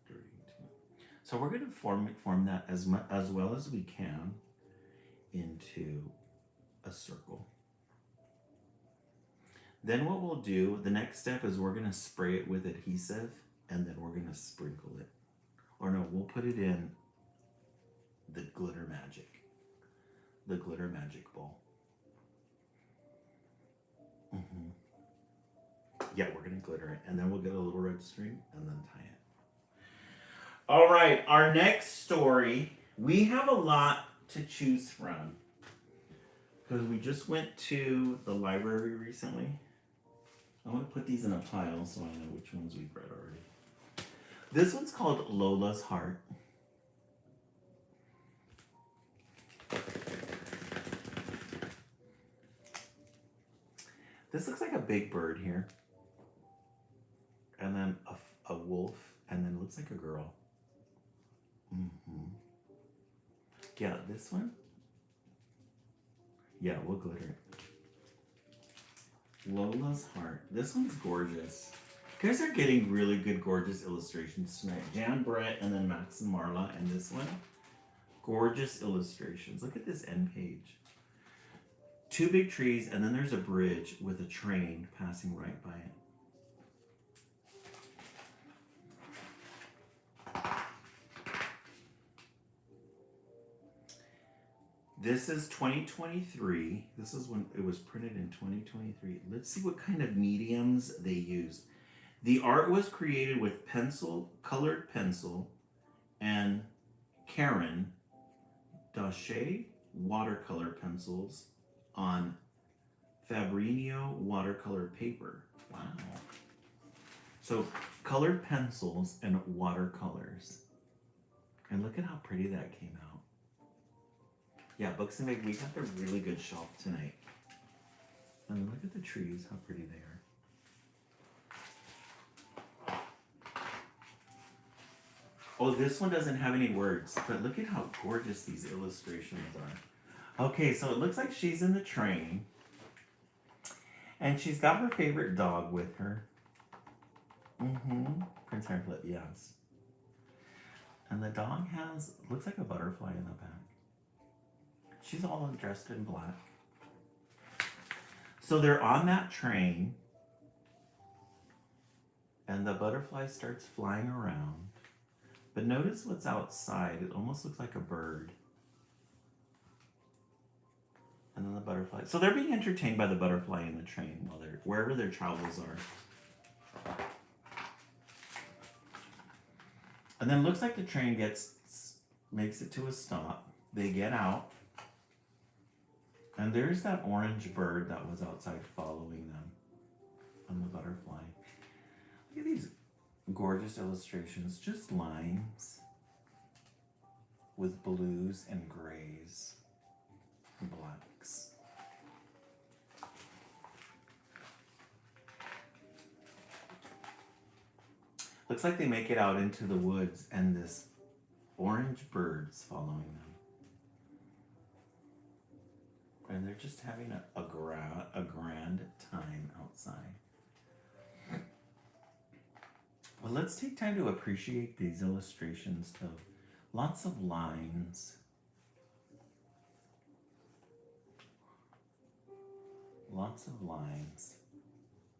dirty too. So we're going to form that as well as we can into a circle. Then what we'll do, the next step is we're going to spray it with adhesive and then we're going to sprinkle it. Or no, we'll put it in the glitter magic. The glitter magic ball. Yeah, we're going to glitter it. And then we'll get a little red string and then tie it. All right, our next story. We have a lot to choose from. Because we just went to the library recently. I'm going to put these in a pile so I know which ones we've read already. This one's called Lola's Heart. This looks like a big bird here. And then a wolf. And then it looks like a girl. Yeah, this one. Yeah, we'll glitter it. Lola's Heart. This one's gorgeous. You guys are getting really good, gorgeous illustrations tonight. Jan, Brett, and then Max and Marla. And this one. Gorgeous illustrations. Look at this end page. 2 big trees, and then there's a bridge with a train passing right by it. This is 2023. This is when it was printed in 2023. Let's see what kind of mediums they used. The art was created with colored pencil, and Karen Daché watercolor pencils on Fabrinho watercolor paper. Wow. So colored pencils and watercolors. And look at how pretty that came out. Yeah, Books and Babe, we got a really good shelf tonight. And look at the trees, how pretty they are. Oh, this one doesn't have any words, but look at how gorgeous these illustrations are. Okay, so it looks like she's in the train. And she's got her favorite dog with her. Mm-hmm. Prince Hairflip, yes. And the dog looks like a butterfly in the back. She's all dressed in black. So they're on that train. And the butterfly starts flying around. But notice what's outside. It almost looks like a bird. And then the butterfly. So they're being entertained by the butterfly in the train while they're wherever their travels are. And then it looks like the train makes it to a stop. They get out. And there's that orange bird that was outside following them. And the butterfly. Look at these gorgeous illustrations. Just lines with blues and grays and blacks. Looks like they make it out into the woods and this orange bird's following them. And they're just having a grand time outside. Well, let's take time to appreciate these illustrations too. Lots of lines. Lots of lines.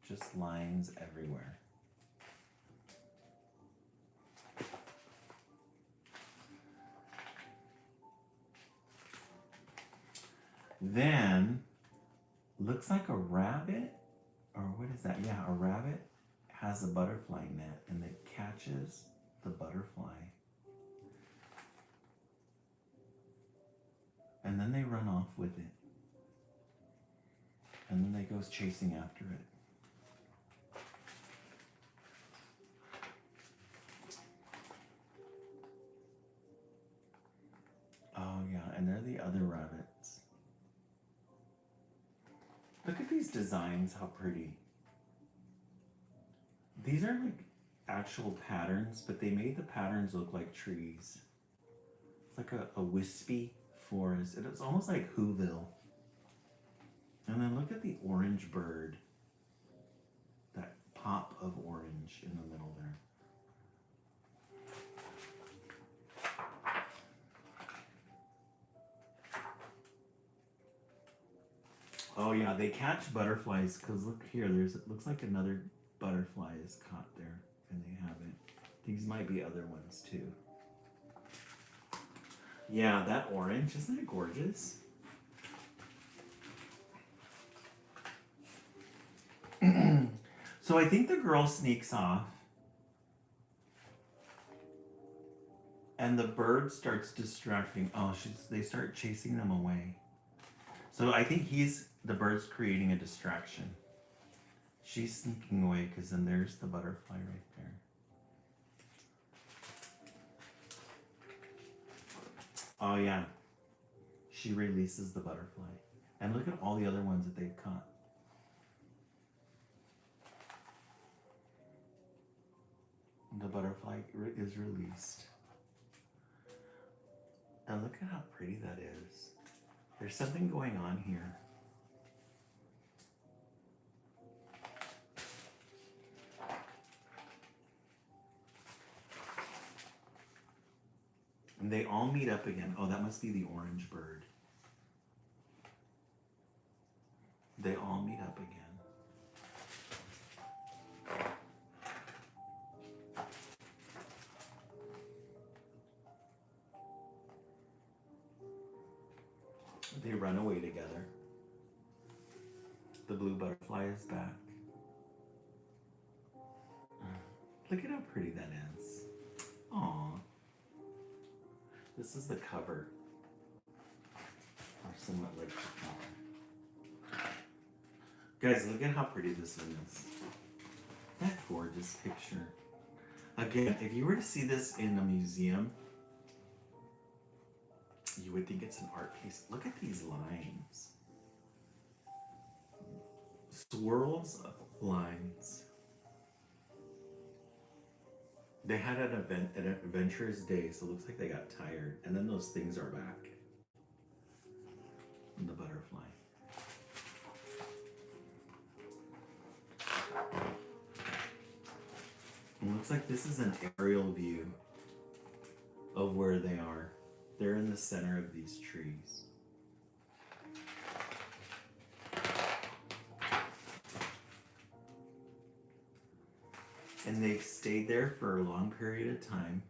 Just lines everywhere. Then, looks like a rabbit, or what is that? Yeah, a rabbit has a butterfly net and it catches the butterfly. And then they run off with it. And then they goes chasing after it. Oh yeah, and they're the other rabbits. Look at these designs, how pretty. These are like actual patterns, but they made the patterns look like trees. It's like a wispy forest. It's almost like Whoville. And then look at the orange bird. That pop of orange in the middle there. Oh yeah, they catch butterflies because look here, it looks like another butterfly is caught there and they haven't. These might be other ones too. Yeah, that orange, isn't it gorgeous? So I think the girl sneaks off and the bird starts distracting. Oh, they start chasing them away. So I think the bird's creating a distraction. She's sneaking away because then there's the butterfly right there. Oh yeah. She releases the butterfly. And look at all the other ones that they've caught. The butterfly is released. And look at how pretty that is. There's something going on here. And they all meet up again. Oh, that must be the orange bird. They all meet up again. They run away together. The blue butterfly is back. Look at how pretty that is. Aww. This is the cover. Or somewhat like the cover. Guys, look at how pretty this one is. That gorgeous picture. Again, if you were to see this in a museum, you would think it's an art piece. Look at these lines. Swirls of lines. They had an adventurous day, so it looks like they got tired. And then those things are back. the butterfly. It looks like this is an aerial view of where they are. They're in the center of these trees. And they've stayed there for a long period of time.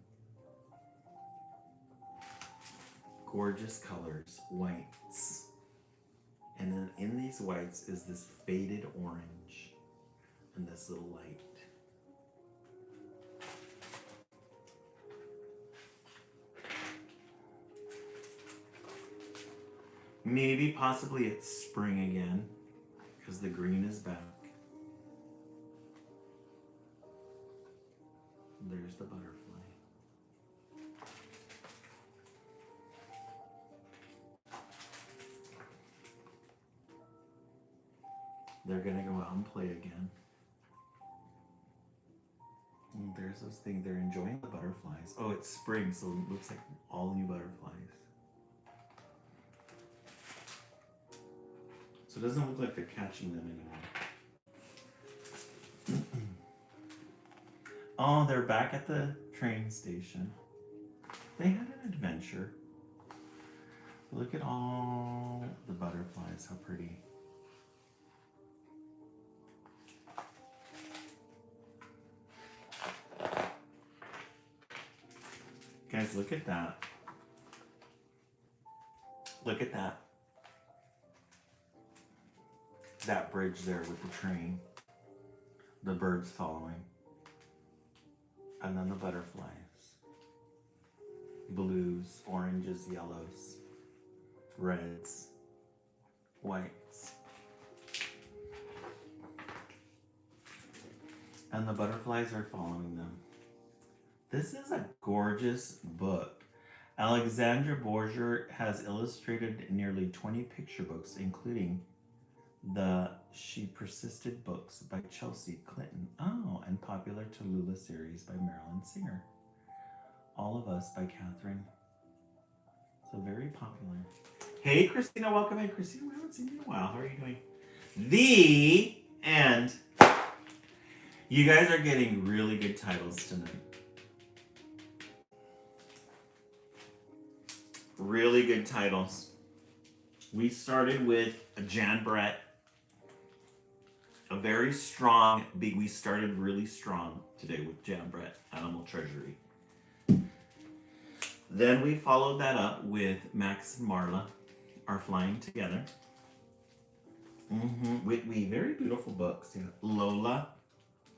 Gorgeous colors, whites. And then in these whites is this faded orange and this little light. Maybe possibly it's spring again because the green is back. There's the butterfly. They're gonna go out and play again. And there's those things, they're enjoying the butterflies. Oh, it's spring, so it looks like all new butterflies. So it doesn't look like they're catching them anymore. Oh, they're back at the train station. They had an adventure. Look at all the butterflies, how pretty. Guys, look at that. Look at that. That bridge there with the train. The birds following. And then the butterflies. Blues, oranges, yellows, reds, whites. And the butterflies are following them. This is a gorgeous book. Alexandra Borger has illustrated nearly 20 picture books, including the She Persisted books by Chelsea Clinton. Oh, and popular Tallulah series by Marilyn Singer. All of Us by Catherine. So very popular. Hey, Christina, welcome in. Christina, we haven't seen you in a while. How are you doing? The end. You guys are getting really good titles tonight. Really good titles. We started with Jan Brett. A very strong, we started really strong today with Jan Brett, Animal Treasury. Then we followed that up with Max and Marla Are Flying Together. Whitney, very beautiful books. Yeah.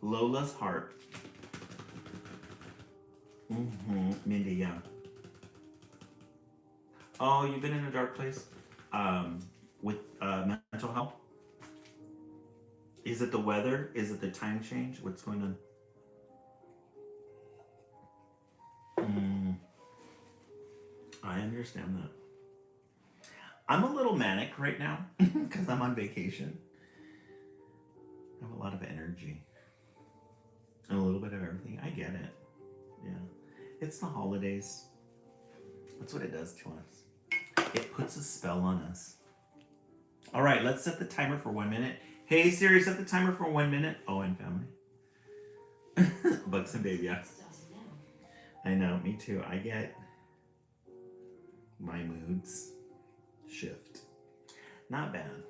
Lola's Heart. Mindy, yeah. Oh, you've been in a dark place with mental health? Is it the weather? Is it the time change? What's going on? I understand that. I'm a little manic right now because I'm on vacation. I have a lot of energy and a little bit of everything. I get it. Yeah. It's the holidays. That's what it does to us. It puts a spell on us. All right, let's set the timer for 1 minute. Hey Siri, set the timer for 1 minute. Oh, and family. Bugs and baby, yeah. I know, me too. I get my moods shift. Not bad.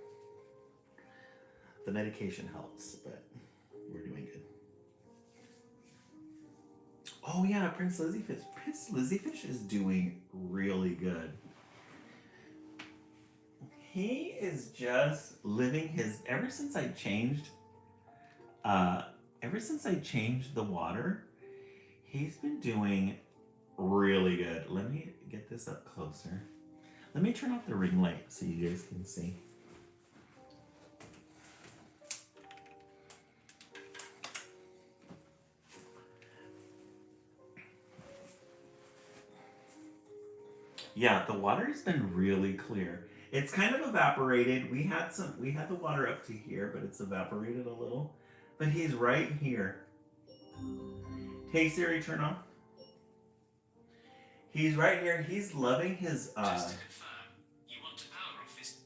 The medication helps, but we're doing good. Oh yeah, Prince Lizziefish. Prince Lizziefish is doing really good. He is just living his, ever since I changed the water, he's been doing really good. Let me get this up closer. Let me turn off the ring light so you guys can see. Yeah, the water has been really clear. It's kind of evaporated. We had the water up to here, but it's evaporated a little. But he's right here. Hey Siri, turn off. He's right here. He's loving his Just to confirm, you want to power off this?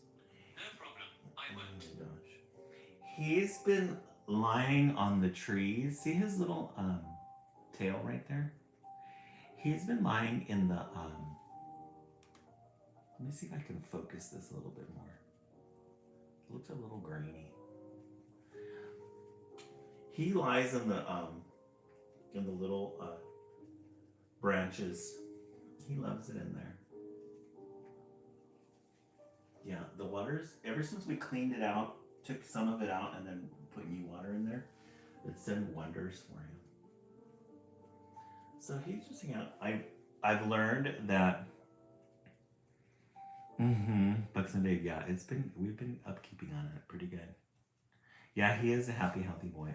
He's been lying on the trees. See his little tail right there? He's been lying in the let me see if I can focus this a little bit more. It looks a little grainy. He lies in the little branches. He loves it in there. Yeah, the water's, ever since we cleaned it out, took some of it out and then put new water in there, it's done wonders for him. So he's just hanging out. I've learned that Bucks and Babe, yeah, we've been upkeeping on it pretty good. Yeah, he is a happy, healthy boy.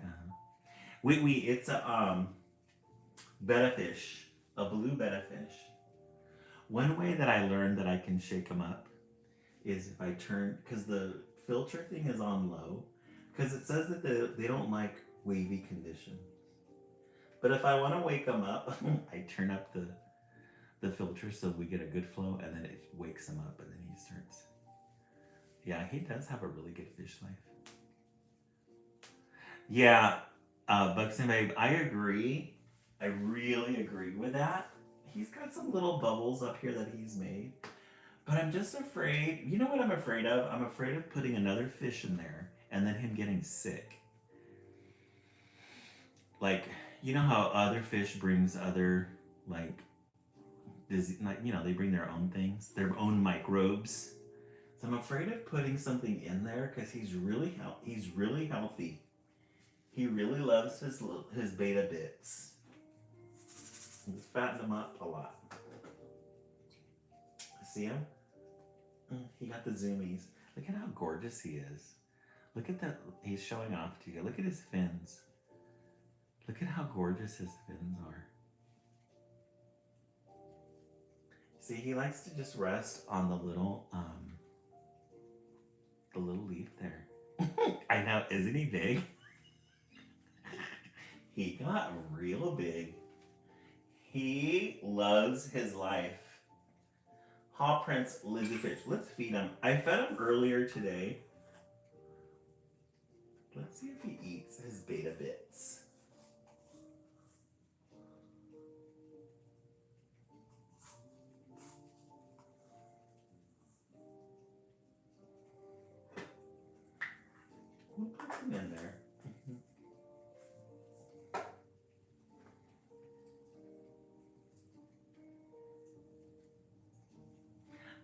It's a betta fish, a blue betta fish. One way that I learned that I can shake him up is if I turn, because the filter thing is on low, because it says that they don't like wavy conditions. But if I want to wake them up, I turn up the filter so we get a good flow, and then it wakes him up, and then he starts. Yeah, he does have a really good fish life. Yeah, Bucks and Babe, I agree. I really agree with that. He's got some little bubbles up here that he's made. But I'm just afraid, you know what I'm afraid of? I'm afraid of putting another fish in there and then him getting sick. Like, you know how other fish brings other, like they bring their own things, their own microbes. So I'm afraid of putting something in there because he's really healthy. He really loves his beta bits. He's fattened him up a lot. See him? He got the zoomies. Look at how gorgeous he is. Look at that. He's showing off to you. Look at his fins. Look at how gorgeous his fins are. See, he likes to just rest on the little leaf there. I know, isn't he big? He got real big. He loves his life. Paw Prince Lizzie Fish. Let's feed him. I fed him earlier today. Let's see if he eats his beta bits. We'll put him in there.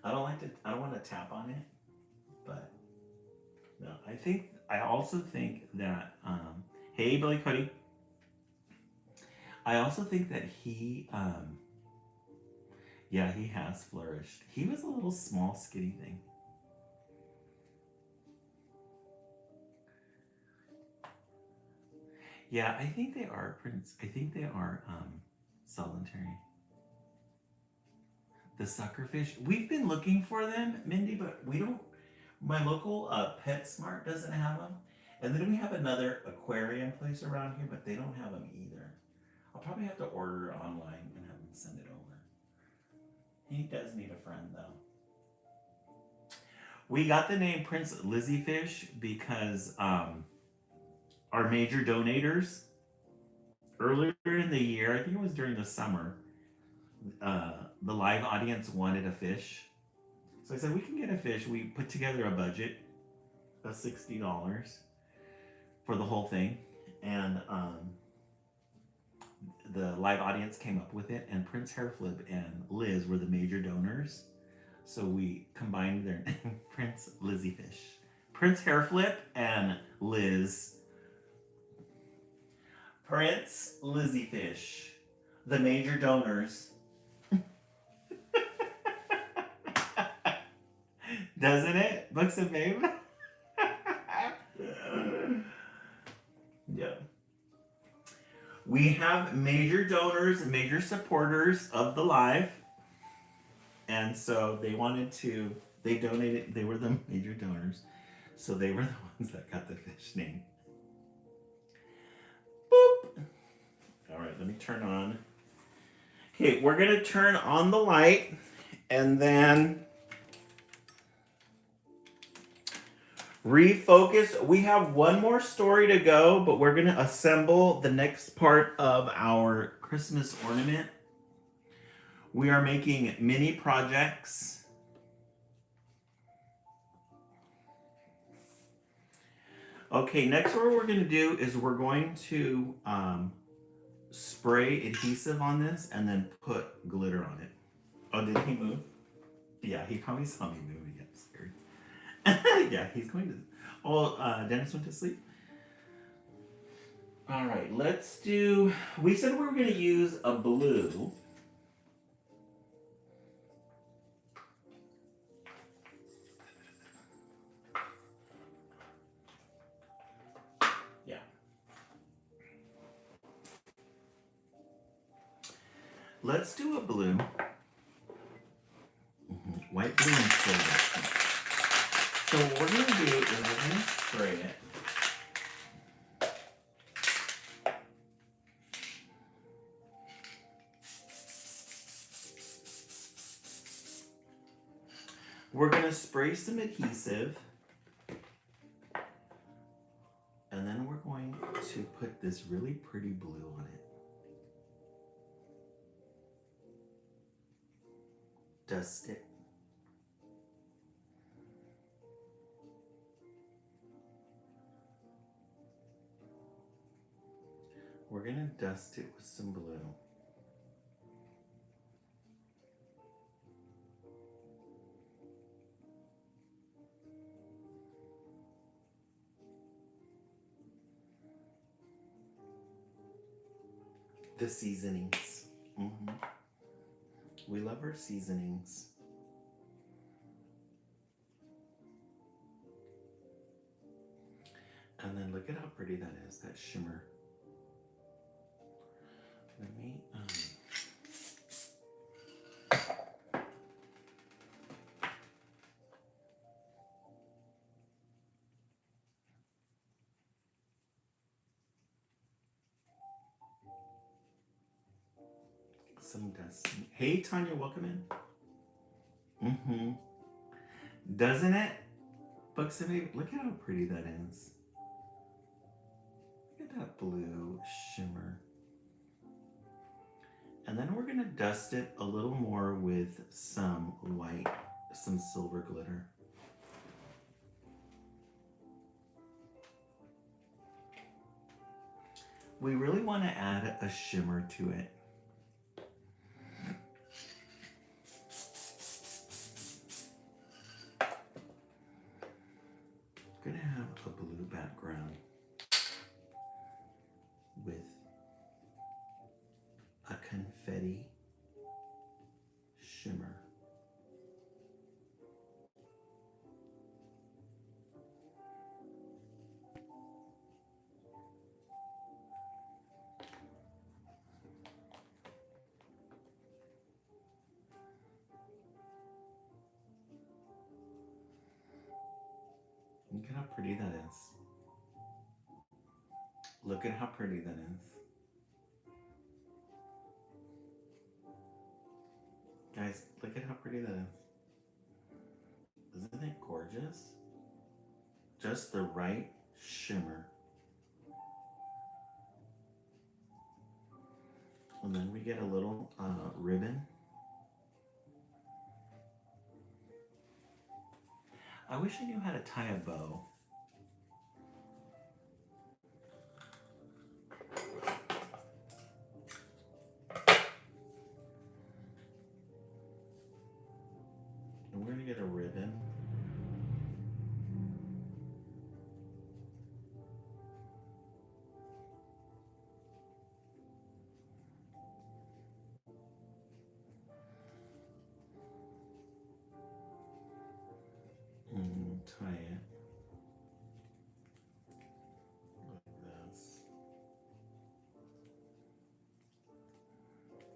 I don't want to tap on it, but no, I also think that, hey, Billy Cody. I also think that he has flourished. He was a little small, skinny thing. Yeah, I think they are, Prince. I think they are solitary. The suckerfish. We've been looking for them, Mindy, but we don't. My local PetSmart doesn't have them. And then we have another aquarium place around here, but they don't have them either. I'll probably have to order online and have them send it over. He does need a friend, though. We got the name Prince Lizzie Fish because our major donators, earlier in the year, I think it was during the summer, the live audience wanted a fish. So I said, we can get a fish. We put together a budget of $60 for the whole thing. And the live audience came up with it. And Prince Hairflip and Liz were the major donors. So we combined their name, Prince Lizzie Fish. Prince Hairflip and Liz. Prince Lizzie Fish, the major donors. Doesn't it? Bucks and Babe? Yeah. We have major donors, major supporters of the live. And so they donated, they were the major donors. So they were the ones that got the fish name. Boop. All right, let me turn on. Okay, we're going to turn on the light and then Refocus. We have one more story to go, but we're going to assemble the next part of our Christmas ornament. We are making mini projects. Okay, next what we're going to do is we're going to spray adhesive on this and then put glitter on it. Oh, did he move? Yeah, he probably saw me move. He got scared. Yeah, he's going to. Oh, Dennis went to sleep. All right, let's do. We said we were going to use a blue. Yeah. Let's do a blue. White, blue, and silver. So what we're going to do is we're going to spray it. We're going to spray some adhesive. And then we're going to put this really pretty blue on it. Dust it. We're going to dust it with some blue. The seasonings. We love our seasonings. And then look at how pretty that is, that shimmer. Let me, some dusting. Hey, Tanya, welcome in. Doesn't it? Bucks and Baby, look at how pretty that is. Look at that blue shimmer. And then we're going to dust it a little more with some white, some silver glitter. We really want to add a shimmer to it. I'm going to have a blue background with a confetti shimmer. Look at how pretty that is. Look at how pretty that is. Guys, look at how pretty that is. Isn't it gorgeous? Just the right shimmer. And then we get a little ribbon. I wish I knew how to tie a bow. And we're going to get a ribbon. And tie it like this.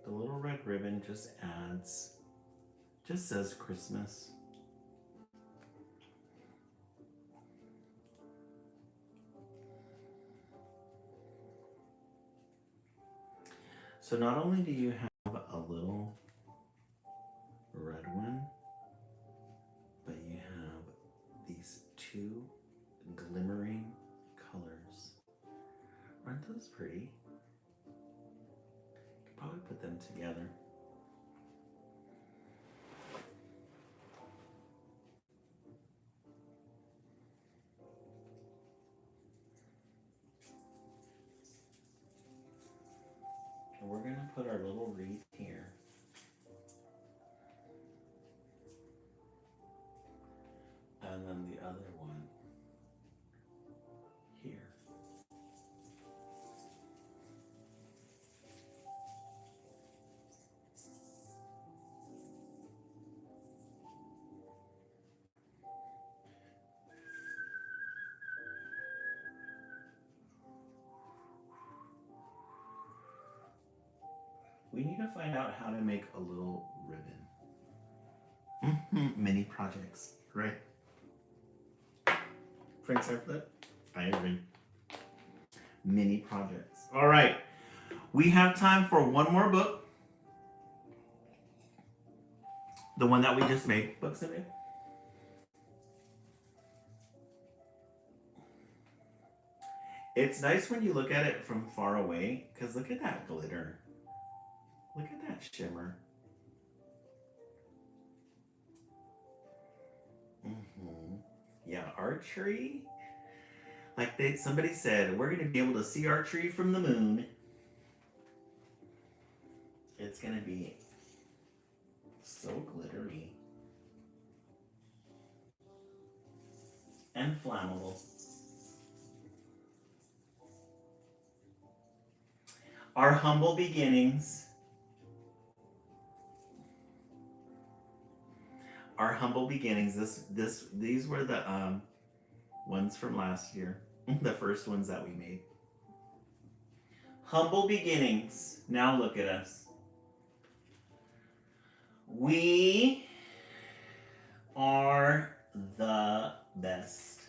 The little red ribbon just adds, just says Christmas. So not only do you have a little red one, but you have these two pretty. Could probably put them together. And we're going to put our little wreath here. And then the other one here. We need to find out how to make a little ribbon. Mini projects, right? Frank Serflip? I agree. Mini projects. All right. We have time for one more book. The one that we just made. Books in it. It's nice when you look at it from far away, because look at that glitter. Look at that shimmer. Yeah, archery. Like somebody said, we're going to be able to see archery from the moon. It's going to be so glittery. And flammable. Our humble beginnings. Our humble beginnings. These were the ones from last year. The first ones that we made. Humble beginnings. Now look at us. We are the best.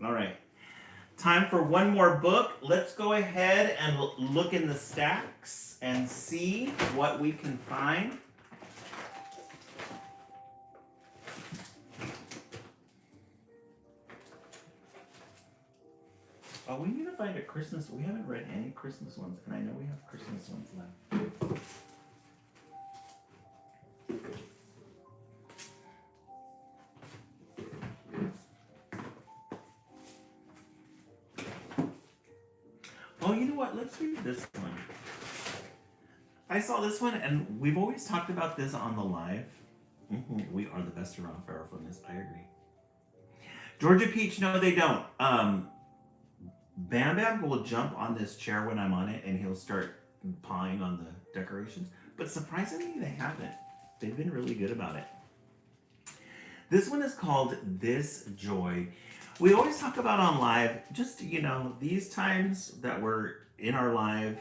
All right. Time for one more book. Let's go ahead and look in the stacks and see what we can find. Oh, we need to find a Christmas. We haven't read any Christmas ones, and I know we have Christmas ones left. Oh, you know what? Let's read this one. I saw this one, and we've always talked about this on the live. We are the best around for our fullness. I agree. Georgia Peach, no, they don't. Bam Bam will jump on this chair when I'm on it, and he'll start pawing on the decorations. But surprisingly, they haven't. They've been really good about it. This one is called This Joy. We always talk about on live, just, these times that we're in our live,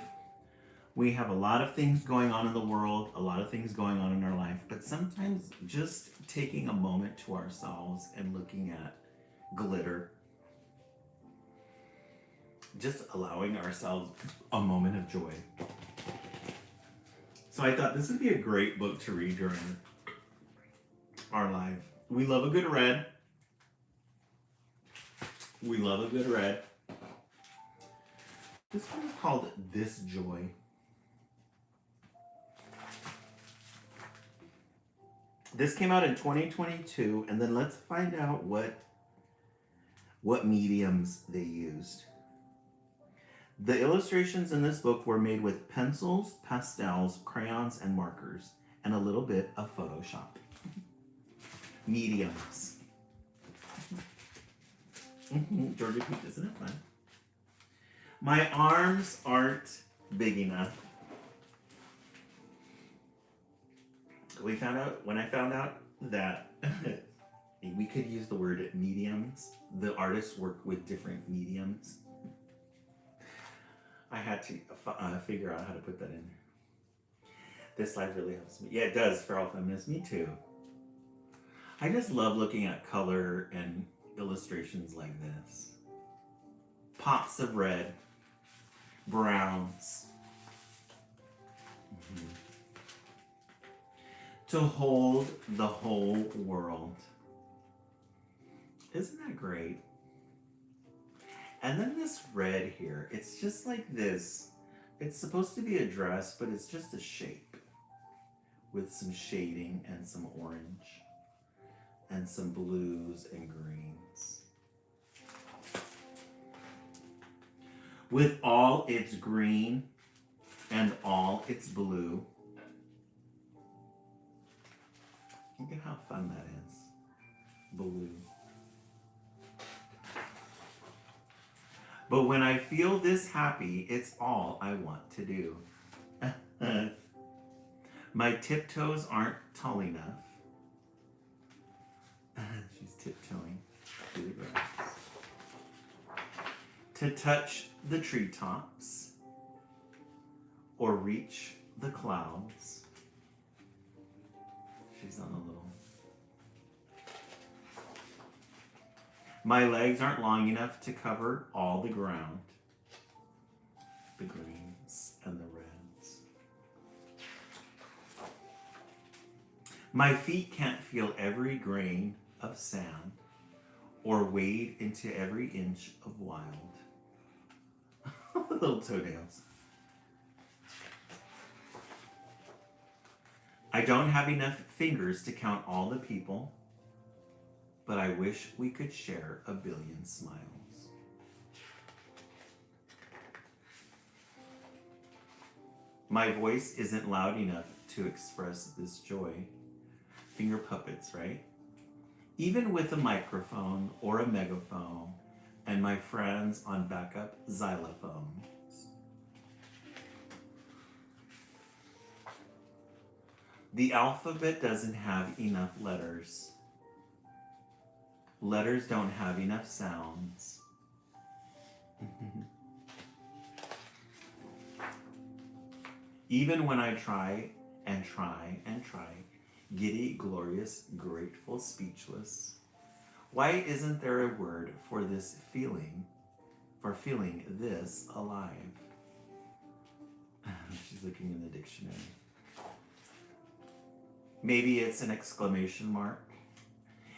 we have a lot of things going on in the world, a lot of things going on in our life, but sometimes just taking a moment to ourselves and looking at glitter, just allowing ourselves a moment of joy. So I thought this would be a great book to read during our live. We love a good read. We love a good read. This one is called This Joy. This came out in 2022, and then let's find out what mediums they used. The illustrations in this book were made with pencils, pastels, crayons, and markers, and a little bit of Photoshop. Mediums. Georgia Peach, isn't it fun? My arms aren't big enough. When I found out that we could use the word mediums, the artists work with different mediums. I had to figure out how to put that in. This live really helps me. Yeah, it does for all feminists. Me too. I just love looking at color and illustrations like this. Pops of red, browns. To hold the whole world. Isn't that great? And then this red here, it's just like this. It's supposed to be a dress, but it's just a shape with some shading and some orange and some blues and greens. With all its green and all its blue. Look at how fun that is. Blue. But when I feel this happy, it's all I want to do. My tiptoes aren't tall enough. She's tiptoeing through the grass. To touch the treetops or reach the clouds. She's on a little. My legs aren't long enough to cover all the ground. The greens and the reds. My feet can't feel every grain of sand or wade into every inch of wild. Little toenails. I don't have enough fingers to count all the people, but I wish we could share a billion smiles. My voice isn't loud enough to express this joy. Finger puppets, right? Even with a microphone or a megaphone and my friends on backup xylophones. The alphabet doesn't have enough letters. Letters don't have enough sounds. Even when I try and try and try, giddy, glorious, grateful, speechless. Why isn't there a word for this feeling, for feeling this alive? She's looking in the dictionary. Maybe it's an exclamation mark.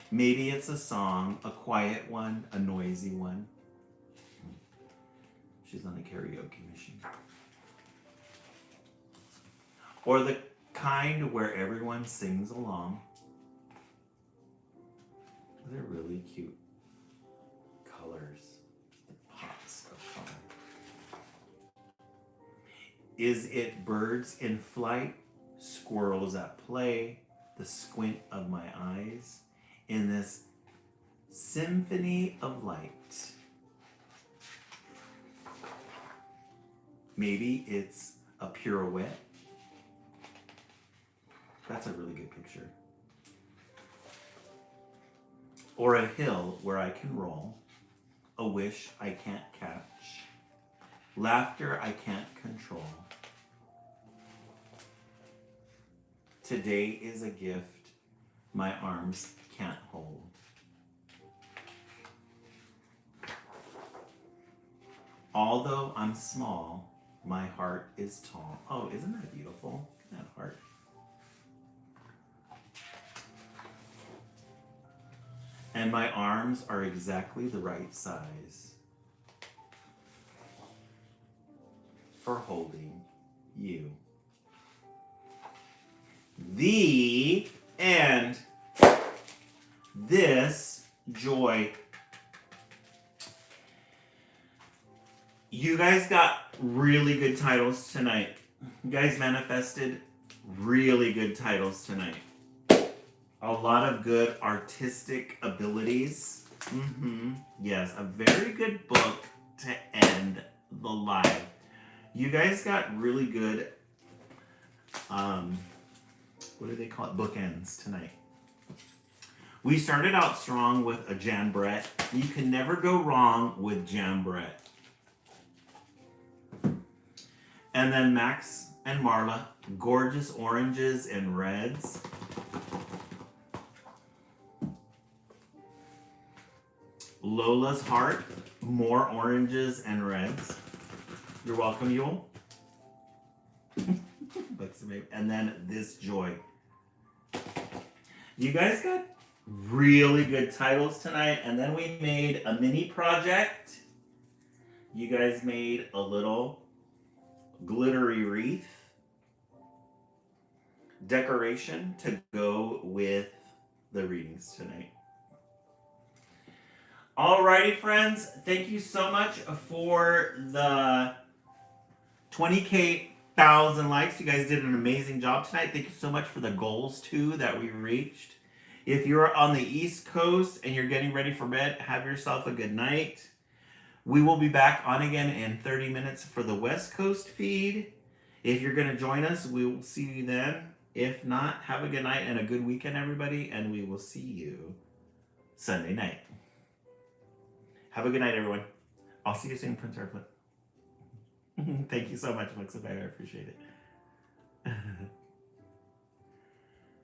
Maybe it's a song, a quiet one, a noisy one. She's on a karaoke machine. Or the kind where everyone sings along. They're really cute colors. The pops of color. Is it birds in flight, squirrels at play, the squint of my eyes, in this symphony of light? Maybe it's a pirouette. That's a really good picture. Or a hill where I can roll, a wish I can't catch, laughter I can't control. Today is a gift my arms can't hold. Although I'm small, my heart is tall. Oh, isn't that beautiful? Look at that heart. And my arms are exactly the right size for holding you. The end. This joy. You guys got really good titles tonight. You guys manifested really good titles tonight. A lot of good artistic abilities. Yes, a very good book to end the live. You guys got really good, what do they call it? Bookends tonight. We started out strong with a Jan Brett. You can never go wrong with Jan Brett. And then Max and Marla, gorgeous oranges and reds. Lola's heart, more oranges and reds. You're welcome, Yule. And then this joy. You guys got really good titles tonight, and then we made a mini project You guys made a little glittery wreath decoration to go with the readings tonight. Alrighty, friends. Thank you so much for the 20,000 likes. You guys did an amazing job tonight. Thank you so much for the goals too that we reached. If you're on the East Coast and you're getting ready for bed, have yourself a good night. We will be back on again in 30 minutes for the West Coast feed. If you're going to join us, we will see you then. If not, have a good night and a good weekend, everybody, and we will see you Sunday night. Have a good night, everyone. I'll see you soon, Prince Arflet. Thank you so much, Lexapay. I appreciate it.